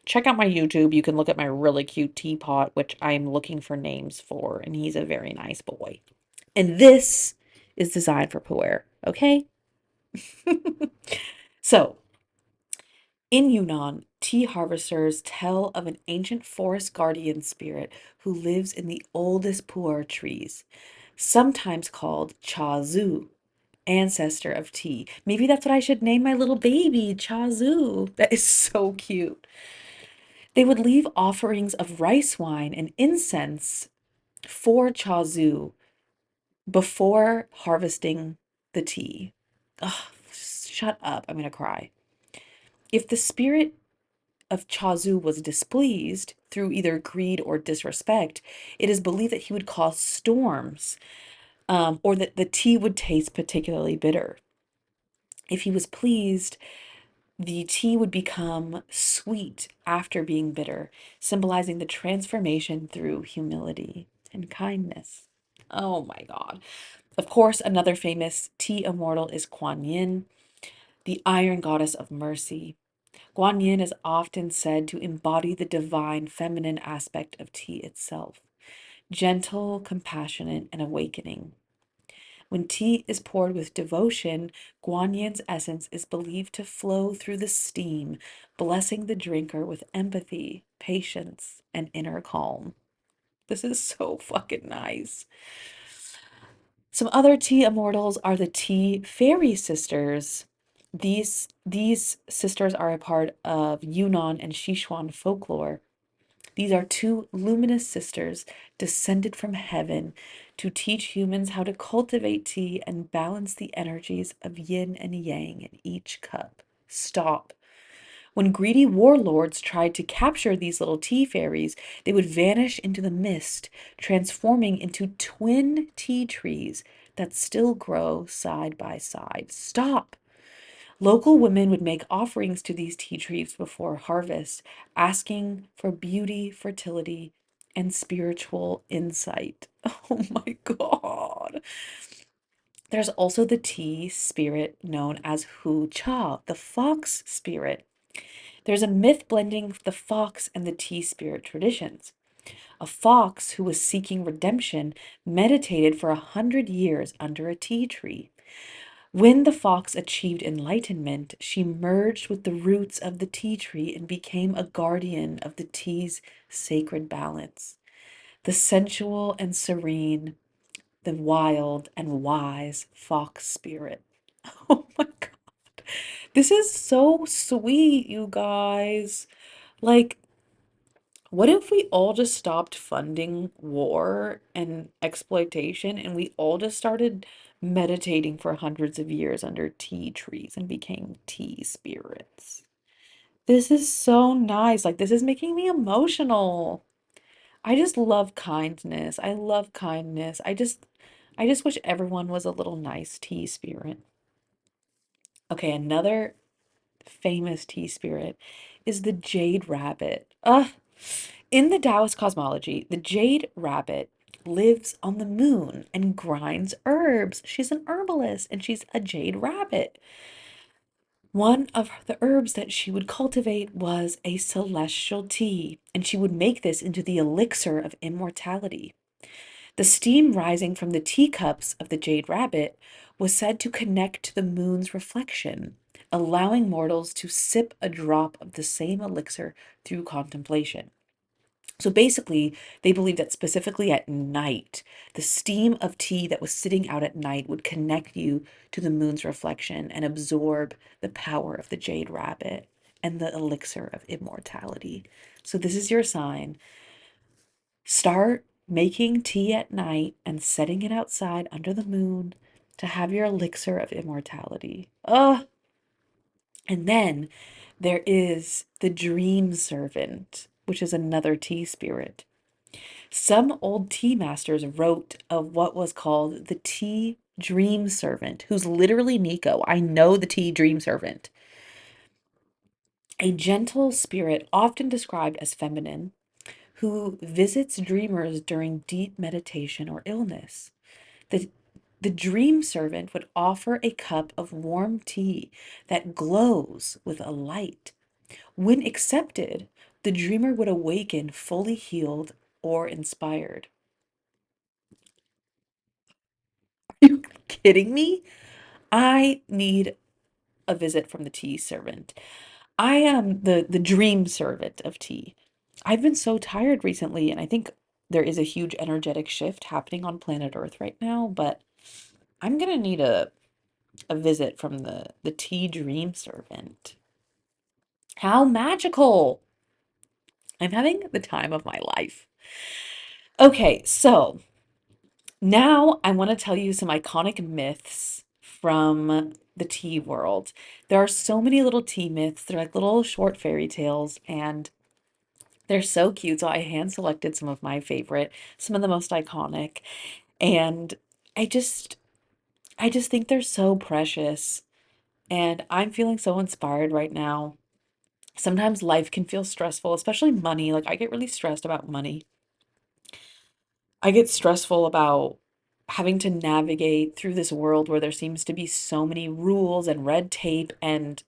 check out my YouTube. You can look at my really cute teapot, which I'm looking for names for, and he's a very nice boy. And this is designed for Pu'er, okay? So, in Yunnan, tea harvesters tell of an ancient forest guardian spirit who lives in the oldest pu'er trees, sometimes called Cha Zu, ancestor of tea. Maybe that's what I should name my little baby, Cha Zu. That is so cute. They would leave offerings of rice wine and incense for Cha Zu before harvesting the tea. Ugh, shut up. I'm going to cry. If the spirit of Chazu was displeased through either greed or disrespect, it is believed that he would cause storms, or that the tea would taste particularly bitter. If he was pleased, the tea would become sweet after being bitter, symbolizing the transformation through humility and kindness. Oh my God. Of course, another famous tea immortal is Kuan Yin, the iron goddess of mercy. Guanyin is often said to embody the divine feminine aspect of tea itself, gentle, compassionate, and awakening. When tea is poured with devotion, Guanyin's essence is believed to flow through the steam, blessing the drinker with empathy, patience, and inner calm. This is so fucking nice. Some other tea immortals are the tea fairy sisters. These sisters are a part of Yunnan and Sichuan folklore. These are two luminous sisters descended from heaven to teach humans how to cultivate tea and balance the energies of yin and yang in each cup. Stop. When greedy warlords tried to capture these little tea fairies, they would vanish into the mist, transforming into twin tea trees that still grow side by side. Stop. Local women would make offerings to these tea trees before harvest, asking for beauty, fertility, and spiritual insight. Oh my God. There's also the tea spirit known as Hu Cha, the fox spirit. There's a myth blending the fox and the tea spirit traditions. A fox who was seeking redemption meditated for 100 years under a tea tree. When the fox achieved enlightenment, she merged with the roots of the tea tree and became a guardian of the tea's sacred balance. The sensual and serene, the wild and wise fox spirit. Oh my God. This is so sweet, you guys. Like, what if we all just stopped funding war and exploitation and we all just started meditating for hundreds of years under tea trees and became tea spirits? This is so nice. Like, this is making me emotional. I just love kindness. I love kindness. I just wish everyone was a little nice tea spirit. Okay, another famous tea spirit is the jade rabbit. In the Taoist cosmology, the jade rabbit lives on the moon and grinds herbs. She's an herbalist and she's a jade rabbit. One of the herbs that she would cultivate was a celestial tea, and she would make this into the elixir of immortality. The steam rising from the teacups of the jade rabbit was said to connect to the moon's reflection, allowing mortals to sip a drop of the same elixir through contemplation. So basically, they believed that specifically at night, the steam of tea that was sitting out at night would connect you to the moon's reflection and absorb the power of the jade rabbit and the elixir of immortality. So this is your sign. Start making tea at night and setting it outside under the moon to have your elixir of immortality. And then there is the dream servant, which is another tea spirit. Some old tea masters wrote of what was called the tea dream servant, who's literally Nico. I know the tea dream servant. A gentle spirit, often described as feminine, who visits dreamers during deep meditation or illness. The, the dream servant would offer a cup of warm tea that glows with a light. When accepted, the dreamer would awaken fully healed or inspired. Are you kidding me? I need a visit from the tea servant. I am the dream servant of tea. I've been so tired recently, and I think there is a huge energetic shift happening on planet Earth right now, but I'm gonna need a visit from the tea dream servant. How magical! I'm having the time of my life. Okay, so now I want to tell you some iconic myths from the tea world. There are so many little tea myths. They're like little short fairy tales, and they're so cute. So I hand selected some of my favorite, some of the most iconic, and I just I just think they're so precious. And I'm feeling so inspired right now. Sometimes life can feel stressful, especially money. Like I get really stressed about money. I get stressful about having to navigate through this world where there seems to be so many rules and red tape and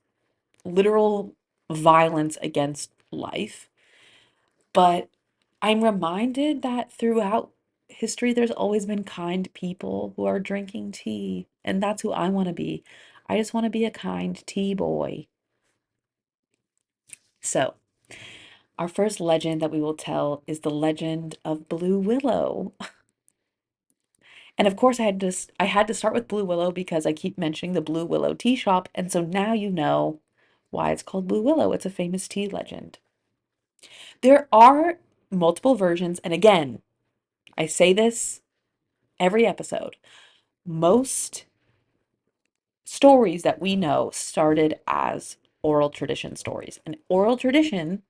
literal violence against life. But I'm reminded that throughout history, there's always been kind people who are drinking tea, and that's who I want to be. I just want to be a kind tea boy. So, our first legend that we will tell is the legend of Blue Willow. And of course, I had to start with Blue Willow because I keep mentioning the Blue Willow tea shop, and so now you know why it's called Blue Willow. It's a famous tea legend. There are multiple versions, and again, I say this every episode. Most stories that we know started as oral tradition stories. And oral traditions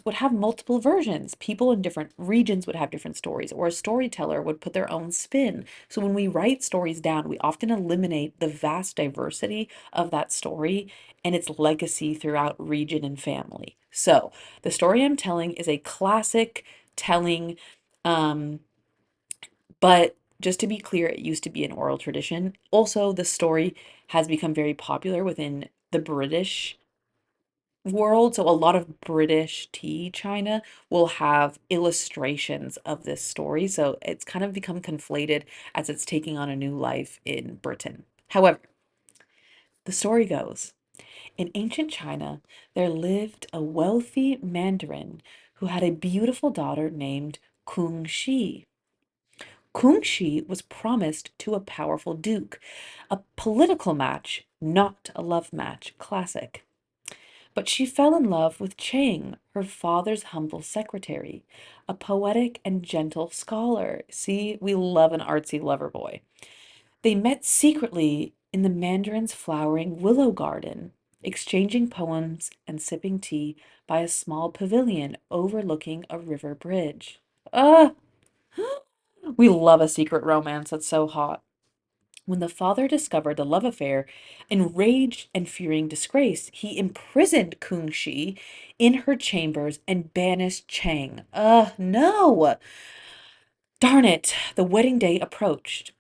would have multiple versions. People in different regions would have different stories, or a storyteller would put their own spin. So when we write stories down, we often eliminate the vast diversity of that story and its legacy throughout region and family. So the story I'm telling is a classic telling, um, but just to be clear, it used to be an oral tradition. Also, the story has become very popular within the British world. So a lot of British tea china will have illustrations of this story. So it's kind of become conflated as it's taking on a new life in Britain. However, the story goes, in ancient China, there lived a wealthy mandarin who had a beautiful daughter named Kung Shi. Kung Shi was promised to a powerful duke, a political match, not a love match, classic. But she fell in love with Chang, her father's humble secretary, a poetic and gentle scholar. See, we love an artsy lover boy. They met secretly in the mandarin's flowering willow garden, exchanging poems and sipping tea by a small pavilion overlooking a river bridge. Ah, we love a secret romance that's so hot. When the father discovered the love affair, enraged and fearing disgrace, he imprisoned Kung Shi in her chambers and banished Chang. No! Darn it! The wedding day approached.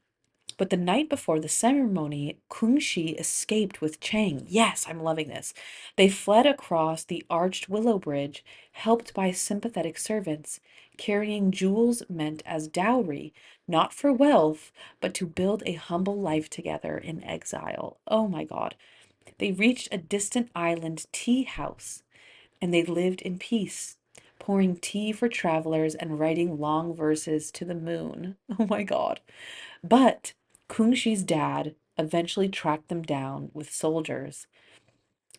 But the night before the ceremony, Kung Shi escaped with Chang. Yes, I'm loving this. They fled across the arched willow bridge, helped by sympathetic servants, carrying jewels meant as dowry, not for wealth, but to build a humble life together in exile. Oh my God. They reached a distant island tea house, and they lived in peace, pouring tea for travelers and writing long verses to the moon. Oh my God. But Kung Shi's dad eventually tracked them down with soldiers.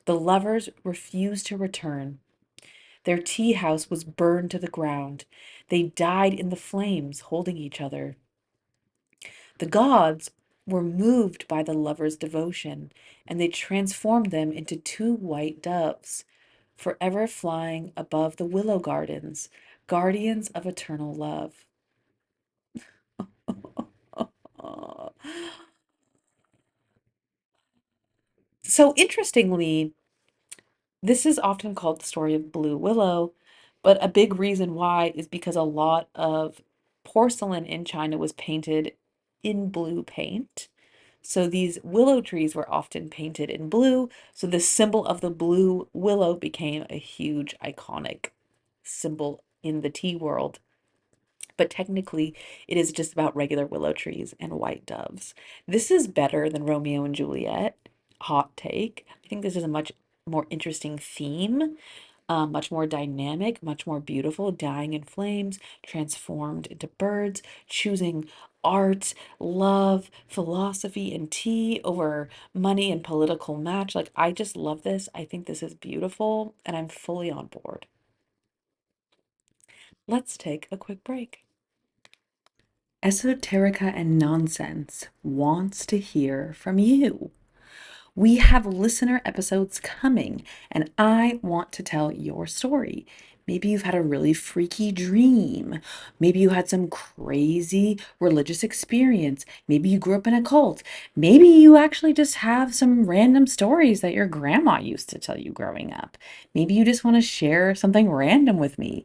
The lovers refused to return. Their tea house was burned to the ground. They died in the flames, holding each other. The gods were moved by the lovers' devotion, and they transformed them into two white doves, forever flying above the willow gardens, guardians of eternal love. So interestingly, this is often called the story of Blue Willow, but a big reason why is because a lot of porcelain in China was painted in blue paint. So these willow trees were often painted in blue. So the symbol of the blue willow became a huge iconic symbol in the tea world. But technically, it is just about regular willow trees and white doves. This is better than Romeo and Juliet. Hot take. I think this is a much more interesting theme, much more dynamic, much more beautiful, dying in flames, transformed into birds, choosing art, love, philosophy, and tea over money and political match. Like, I just love this. I think this is beautiful, and I'm fully on board. Let's take a quick break. Esoterica and Nonsense wants to hear from you. We have listener episodes coming, and I want to tell your story. Maybe you've had a really freaky dream. Maybe you had some crazy religious experience. Maybe you grew up in a cult. Maybe you actually just have some random stories that your grandma used to tell you growing up. Maybe you just want to share something random with me.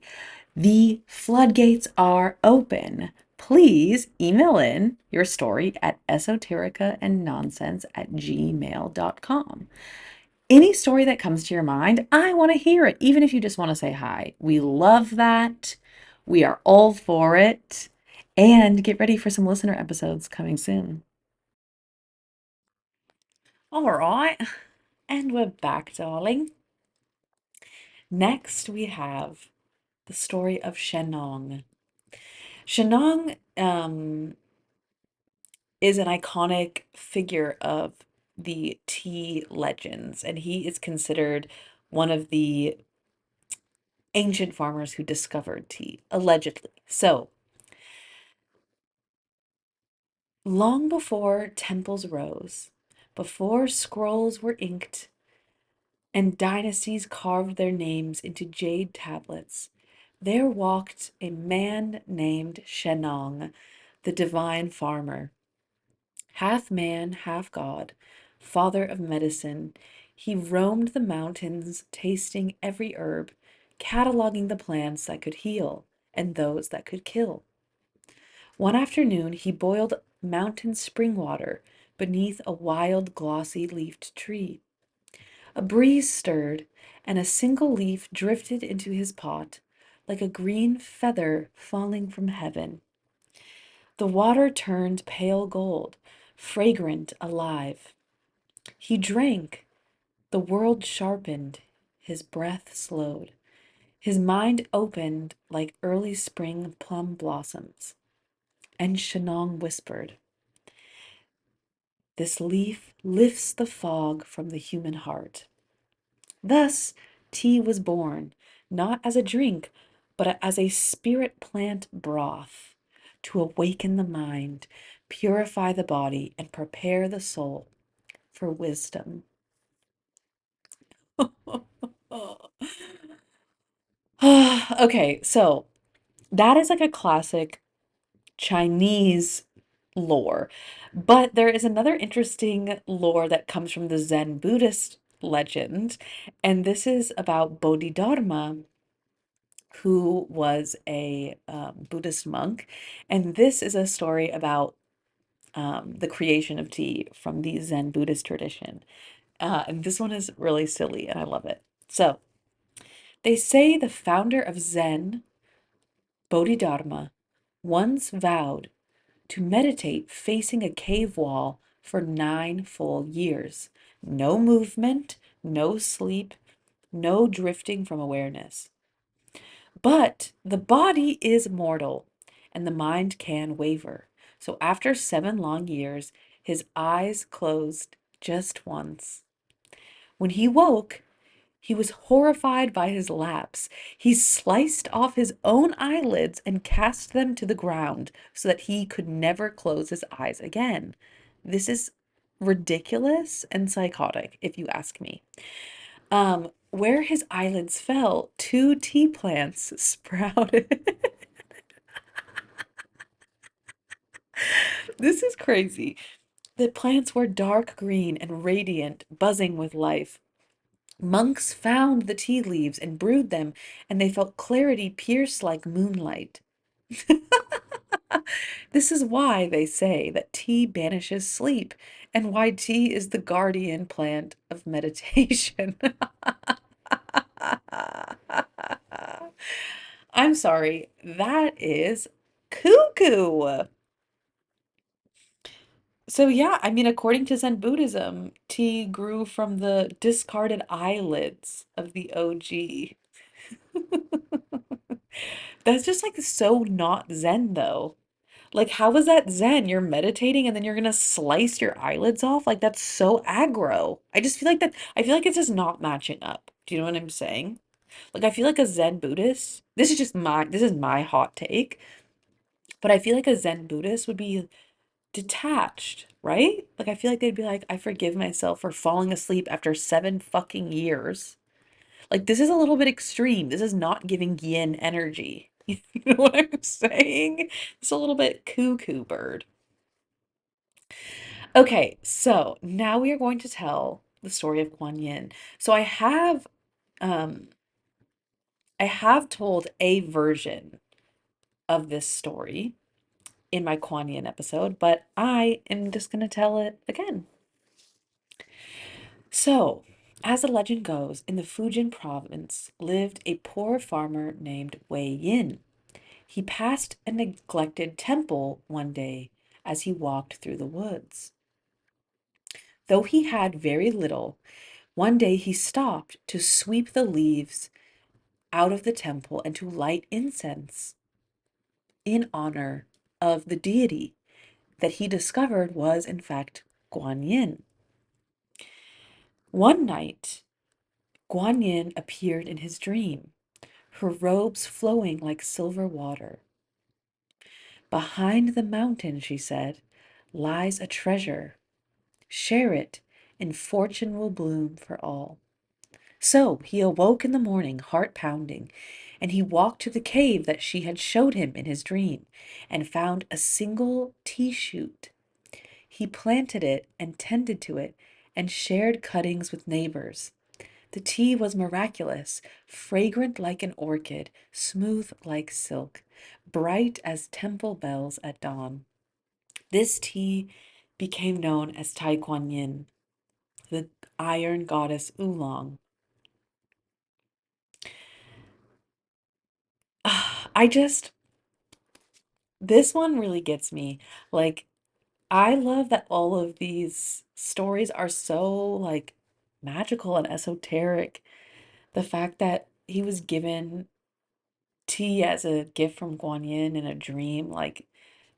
The floodgates are open. Please email in your story at esotericaandnonsense@gmail.com. Any story that comes to your mind, I want to hear it, even if you just want to say hi. We love that. We are all for it. And get ready for some listener episodes coming soon. All right. And we're back, darling. Next, we have the story of Shenong. Shenong is an iconic figure of the tea legends, and he is considered one of the ancient farmers who discovered tea, allegedly. So, long before temples rose, before scrolls were inked, and dynasties carved their names into jade tablets, there walked a man named Shenong, the divine farmer. Half man, half god, father of medicine, he roamed the mountains, tasting every herb, cataloging the plants that could heal and those that could kill. One afternoon he boiled mountain spring water beneath a wild, glossy leafed tree. A breeze stirred, and a single leaf drifted into his pot, like a green feather falling from heaven. The water turned pale gold, fragrant, alive. He drank. The world sharpened. His breath slowed. His mind opened like early spring plum blossoms. And Shanong whispered, "This leaf lifts the fog from the human heart." Thus, tea was born, not as a drink, but as a spirit plant broth, to awaken the mind, purify the body, and prepare the soul for wisdom. Okay, so that is like a classic Chinese lore. But there is another interesting lore that comes from the Zen Buddhist legend, and this is about Bodhidharma, who was a Buddhist monk. And this is a story about the creation of tea from the Zen Buddhist tradition. And this one is really silly, and I love it. So, they say the founder of Zen, Bodhidharma, once vowed to meditate facing a cave wall for 9 full years. No movement, no sleep, no drifting from awareness. But the body is mortal and the mind can waver. So after 7 long years, his eyes closed just once. When he woke, he was horrified by his lapse. He sliced off his own eyelids and cast them to the ground so that he could never close his eyes again. This is ridiculous and psychotic, if you ask me. Where his eyelids fell, two tea plants sprouted. This is crazy. The plants were dark green and radiant, buzzing with life. Monks found the tea leaves and brewed them, and they felt clarity pierce like moonlight. This is why they say that tea banishes sleep, and why tea is the guardian plant of meditation. I'm sorry, that is cuckoo. So yeah, I mean, according to Zen Buddhism, tea grew from the discarded eyelids of the OG. That's just like so not Zen though. Like, how is that Zen? You're meditating and then you're gonna slice your eyelids off? Like, that's so aggro. I just feel like that, I feel like it's just not matching up. Do you know what I'm saying? Like, I feel like a Zen Buddhist, this is my hot take, but I feel like a Zen Buddhist would be detached, right? Like, I feel like they'd be like, I forgive myself for falling asleep after 7 fucking years. Like, this is a little bit extreme. This is not giving yin energy. You know what I'm saying? It's a little bit cuckoo bird. Okay, so now we are going to tell the story of Kuan Yin. So um I have told a version of this story in my Kuan Yin episode, but I am just going to tell it again. So, As the legend goes, in the Fujian province lived a poor farmer named Wei Yin. He passed a neglected temple one day as he walked through the woods. Though he had very little, one day he stopped to sweep the leaves out of the temple and to light incense in honor of the deity that he discovered was, in fact, Guan Yin. One night, Guan Yin appeared in his dream, her robes flowing like silver water. Behind the mountain, she said, lies a treasure. Share it, and fortune will bloom for all. So he awoke in the morning, heart pounding, and he walked to the cave that she had showed him in his dream, and found a single tea shoot. He planted it and tended to it, and shared cuttings with neighbors. The tea was miraculous, fragrant like an orchid, smooth like silk, bright as temple bells at dawn. This tea became known as Tai Kuan Yin, the iron goddess Oolong. I just, this one really gets me. Like, I love that all of these stories are so, like, magical and esoteric. The fact that he was given tea as a gift from Guan Yin in a dream, like,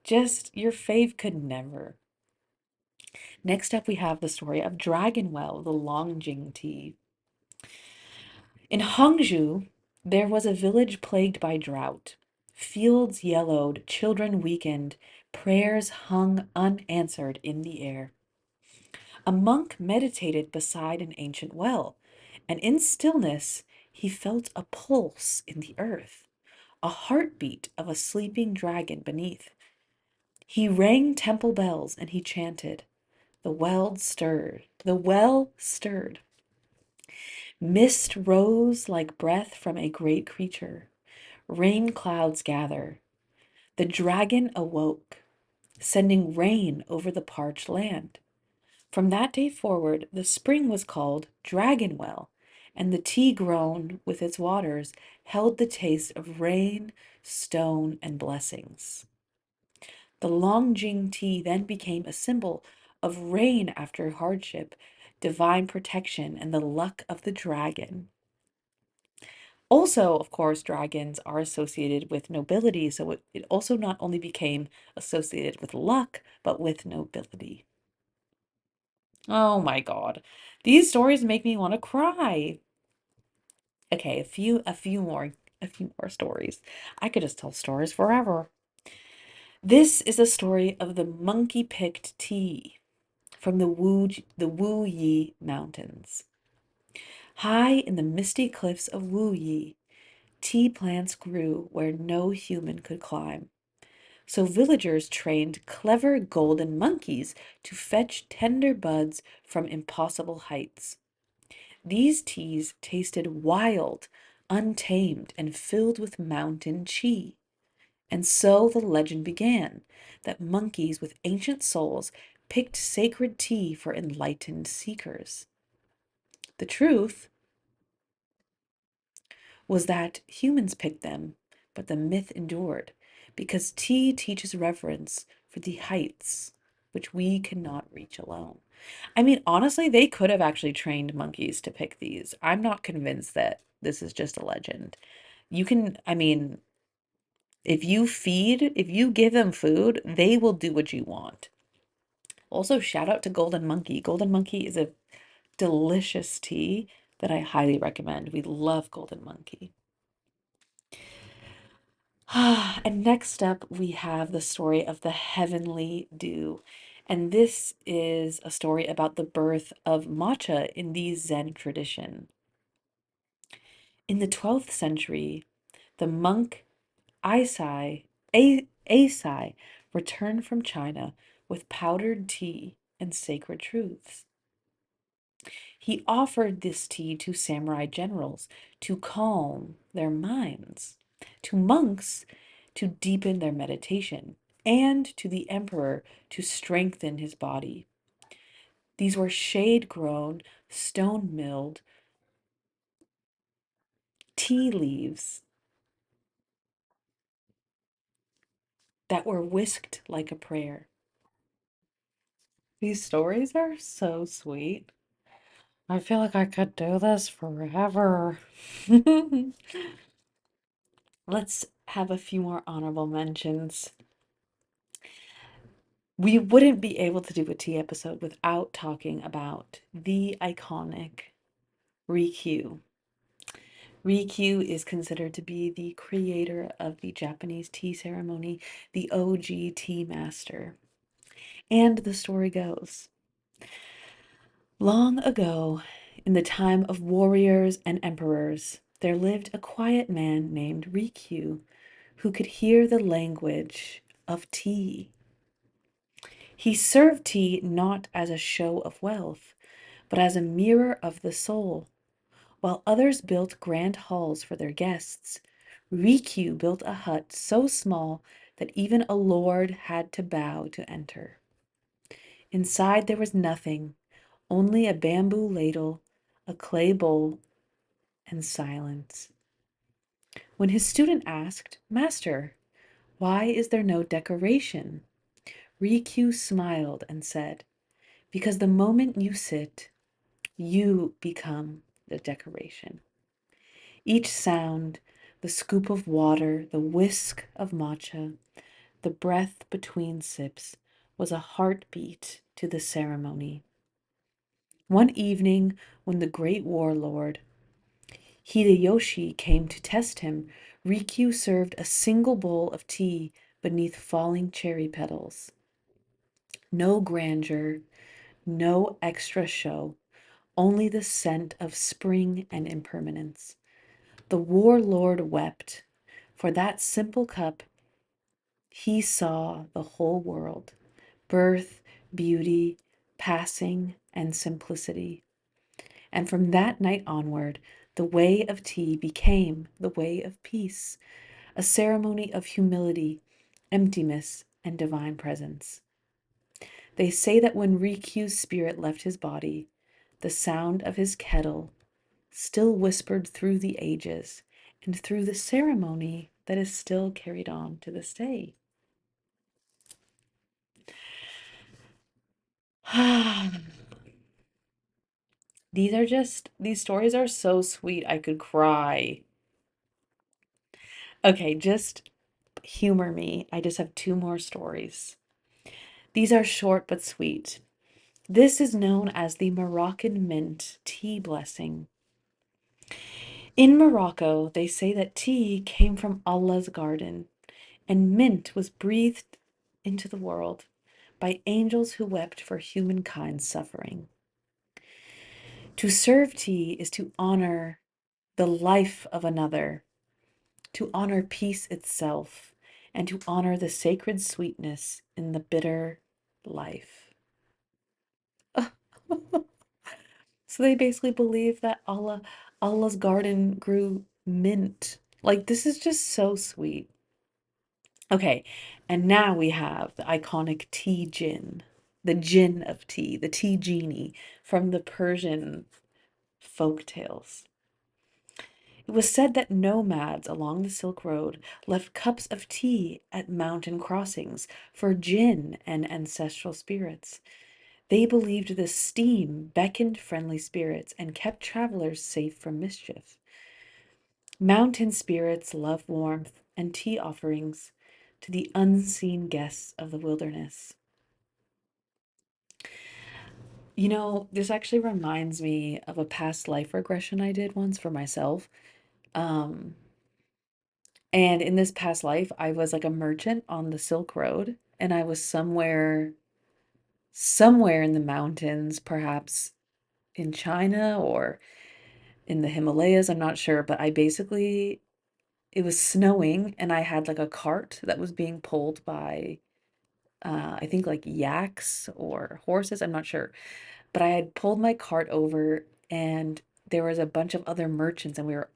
just your fave could never. Next up, we have the story of Dragon Well, the Longjing tea. In Hangzhou, there was a village plagued by drought. Fields yellowed, children weakened, prayers hung unanswered in the air. A monk meditated beside an ancient well, and in stillness he felt a pulse in the earth, a heartbeat of a sleeping dragon beneath. He rang temple bells and he chanted. The well stirred. The well stirred. Mist rose like breath from a great creature. Rain clouds gather. The dragon awoke, sending rain over the parched land. From that day forward, the spring was called Dragon Well, and the tea grown with its waters held the taste of rain, stone, and blessings. The Longjing tea then became a symbol of rain after hardship, divine protection, and the luck of the dragon. Also, of course, dragons are associated with nobility, so it also not only became associated with luck, but with nobility. Oh my God. These stories make me want to cry. Okay, a few more stories. I could just tell stories forever. This is a story of the monkey-picked tea from the Wu Yi Mountains. High in the misty cliffs of Wu Yi, tea plants grew where no human could climb. So villagers trained clever golden monkeys to fetch tender buds from impossible heights. These teas tasted wild, untamed, and filled with mountain chi. And so the legend began that monkeys with ancient souls picked sacred tea for enlightened seekers. The truth was that humans picked them, but the myth endured because tea teaches reverence for the heights which we cannot reach alone. I mean, honestly, they could have actually trained monkeys to pick these. I'm not convinced that this is just a legend. You can, I mean, if you give them food, they will do what you want. Also, shout out to Golden Monkey. Golden Monkey is a delicious tea that I highly recommend. We love Golden Monkey. And next up, we have the story of the heavenly dew. And this is a story about the birth of matcha in the Zen tradition. In the 12th century, the monk Asai returned from China with powdered tea and sacred truths. He offered this tea to samurai generals to calm their minds, to monks to deepen their meditation, and to the emperor to strengthen his body. These were shade-grown, stone-milled tea leaves that were whisked like a prayer. These stories are so sweet. I feel like I could do this forever. Let's have a few more honorable mentions. We wouldn't be able to do a tea episode without talking about the iconic Rikyū. Rikyū is considered to be the creator of the Japanese tea ceremony, the OG tea master. And the story goes, long ago, in the time of warriors and emperors, there lived a quiet man named Rikyū who could hear the language of tea. He served tea not as a show of wealth, but as a mirror of the soul. While others built grand halls for their guests, Rikyū built a hut so small that even a lord had to bow to enter. Inside there was nothing, only a bamboo ladle, a clay bowl, and silence. When his student asked, "Master, why is there no decoration?" Rikyū smiled and said, "Because the moment you sit, you become the decoration." Each sound, the scoop of water, the whisk of matcha, the breath between sips, was a heartbeat to the ceremony. One evening, when the great warlord Hideyoshi came to test him, Rikyū served a single bowl of tea beneath falling cherry petals. No grandeur, no extra show, only the scent of spring and impermanence. The warlord wept. For that simple cup, he saw the whole world, birth, beauty, passing, and simplicity. And from that night onward, the way of tea became the way of peace, a ceremony of humility, emptiness, and divine presence. They say that when Rikyū's spirit left his body, the sound of his kettle still whispered through the ages and through the ceremony that is still carried on to this day. These stories are so sweet, I could cry. Okay, just humor me. I just have two more stories. These are short but sweet. This is known as the Moroccan mint tea blessing. In Morocco, they say that tea came from Allah's garden, and mint was breathed into the world by angels who wept for humankind's suffering. To serve tea is to honor the life of another, to honor peace itself, and to honor the sacred sweetness in the bitter life. So they basically believe that Allah's garden grew mint. Like, this is just so sweet. Okay, and now we have the iconic tea jinn, the jinn of tea, the tea genie from the Persian folk tales. It was said that nomads along the Silk Road left cups of tea at mountain crossings for jinn and ancestral spirits. They believed the steam beckoned friendly spirits and kept travelers safe from mischief. Mountain spirits love warmth and tea offerings to the unseen guests of the wilderness. You know, this actually reminds me of a past life regression I did once for myself. Um, and in this past life, I was like a merchant on the Silk Road, and I was somewhere in the mountains, perhaps in China or in the Himalayas, I'm not sure, but it was snowing and I had like a cart that was being pulled by I think like yaks or horses, I'm not sure. But I had pulled my cart over and there was a bunch of other merchants and we were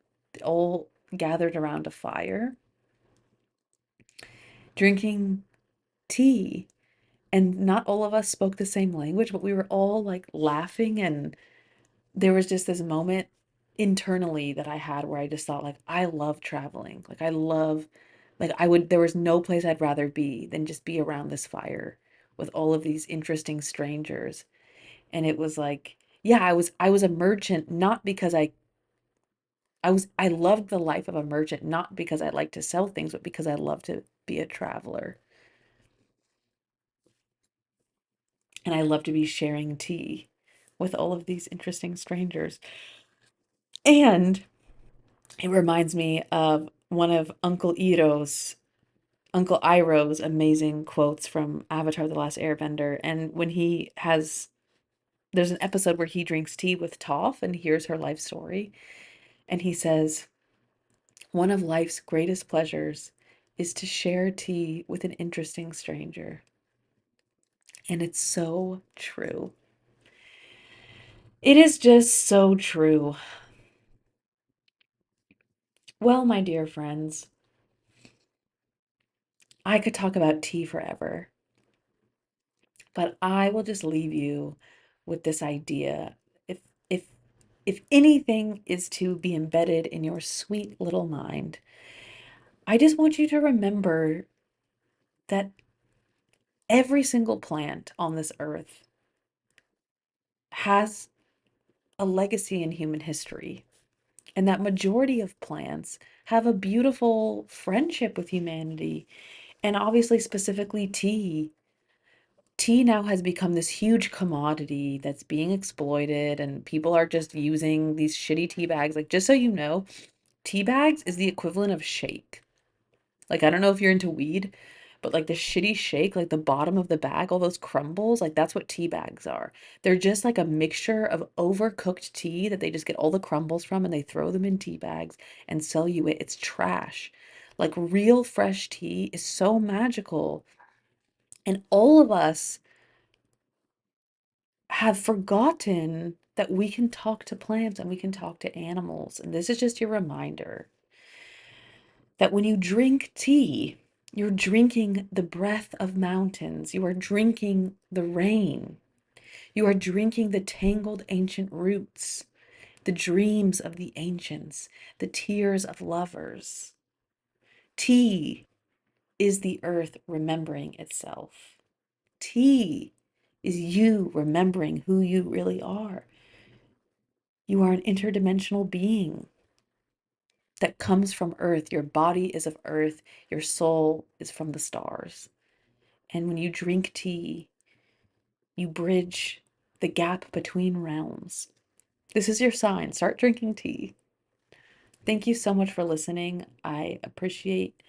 all gathered around a fire drinking tea. And not all of us spoke the same language, but we were all like laughing. And there was just this moment internally that I had where I just thought, like, I love traveling. Like, I love, like, there was no place I'd rather be than just be around this fire with all of these interesting strangers. And it was like, yeah, I was a merchant, not because I loved the life of a merchant, not because I like to sell things, but because I love to be a traveler. And I love to be sharing tea with all of these interesting strangers. And it reminds me of one of Uncle Iroh's amazing quotes from Avatar: The Last Airbender. And when there's an episode where he drinks tea with Toph and hears her life story. And he says, one of life's greatest pleasures is to share tea with an interesting stranger. And it's so true. It is just so true. Well, my dear friends, I could talk about tea forever, but I will just leave you with this idea. If if if anything is to be embedded in your sweet little mind, I just want you to remember that every single plant on this earth has a legacy in human history, and that majority of plants have a beautiful friendship with humanity, and obviously specifically tea. Tea now has become this huge commodity that's being exploited, and people are just using these shitty tea bags. Like, just so you know, tea bags is the equivalent of shake. Like, I don't know if you're into weed, but like the shitty shake, like the bottom of the bag, all those crumbles, like that's what tea bags are. They're just like a mixture of overcooked tea that they just get all the crumbles from and they throw them in tea bags and sell you it. It's trash. Like, real fresh tea is so magical. And all of us have forgotten that we can talk to plants and we can talk to animals. And this is just your reminder that when you drink tea, you're drinking the breath of mountains. You are drinking the rain. You are drinking the tangled ancient roots, the dreams of the ancients, the tears of lovers. Tea is the earth remembering itself. Tea is you remembering who you really are. You are an interdimensional being that comes from earth. Your body is of earth. Your soul is from the stars. And when you drink tea, you bridge the gap between realms. This is your sign. Start drinking tea. Thank you so much for listening. I appreciate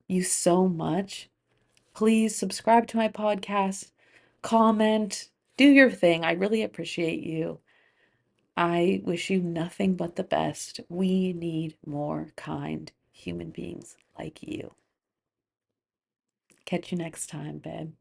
you so much. Please subscribe to my podcast, comment, do your thing. I really appreciate you. I wish you nothing but the best. We need more kind human beings like you. Catch you next time, babe.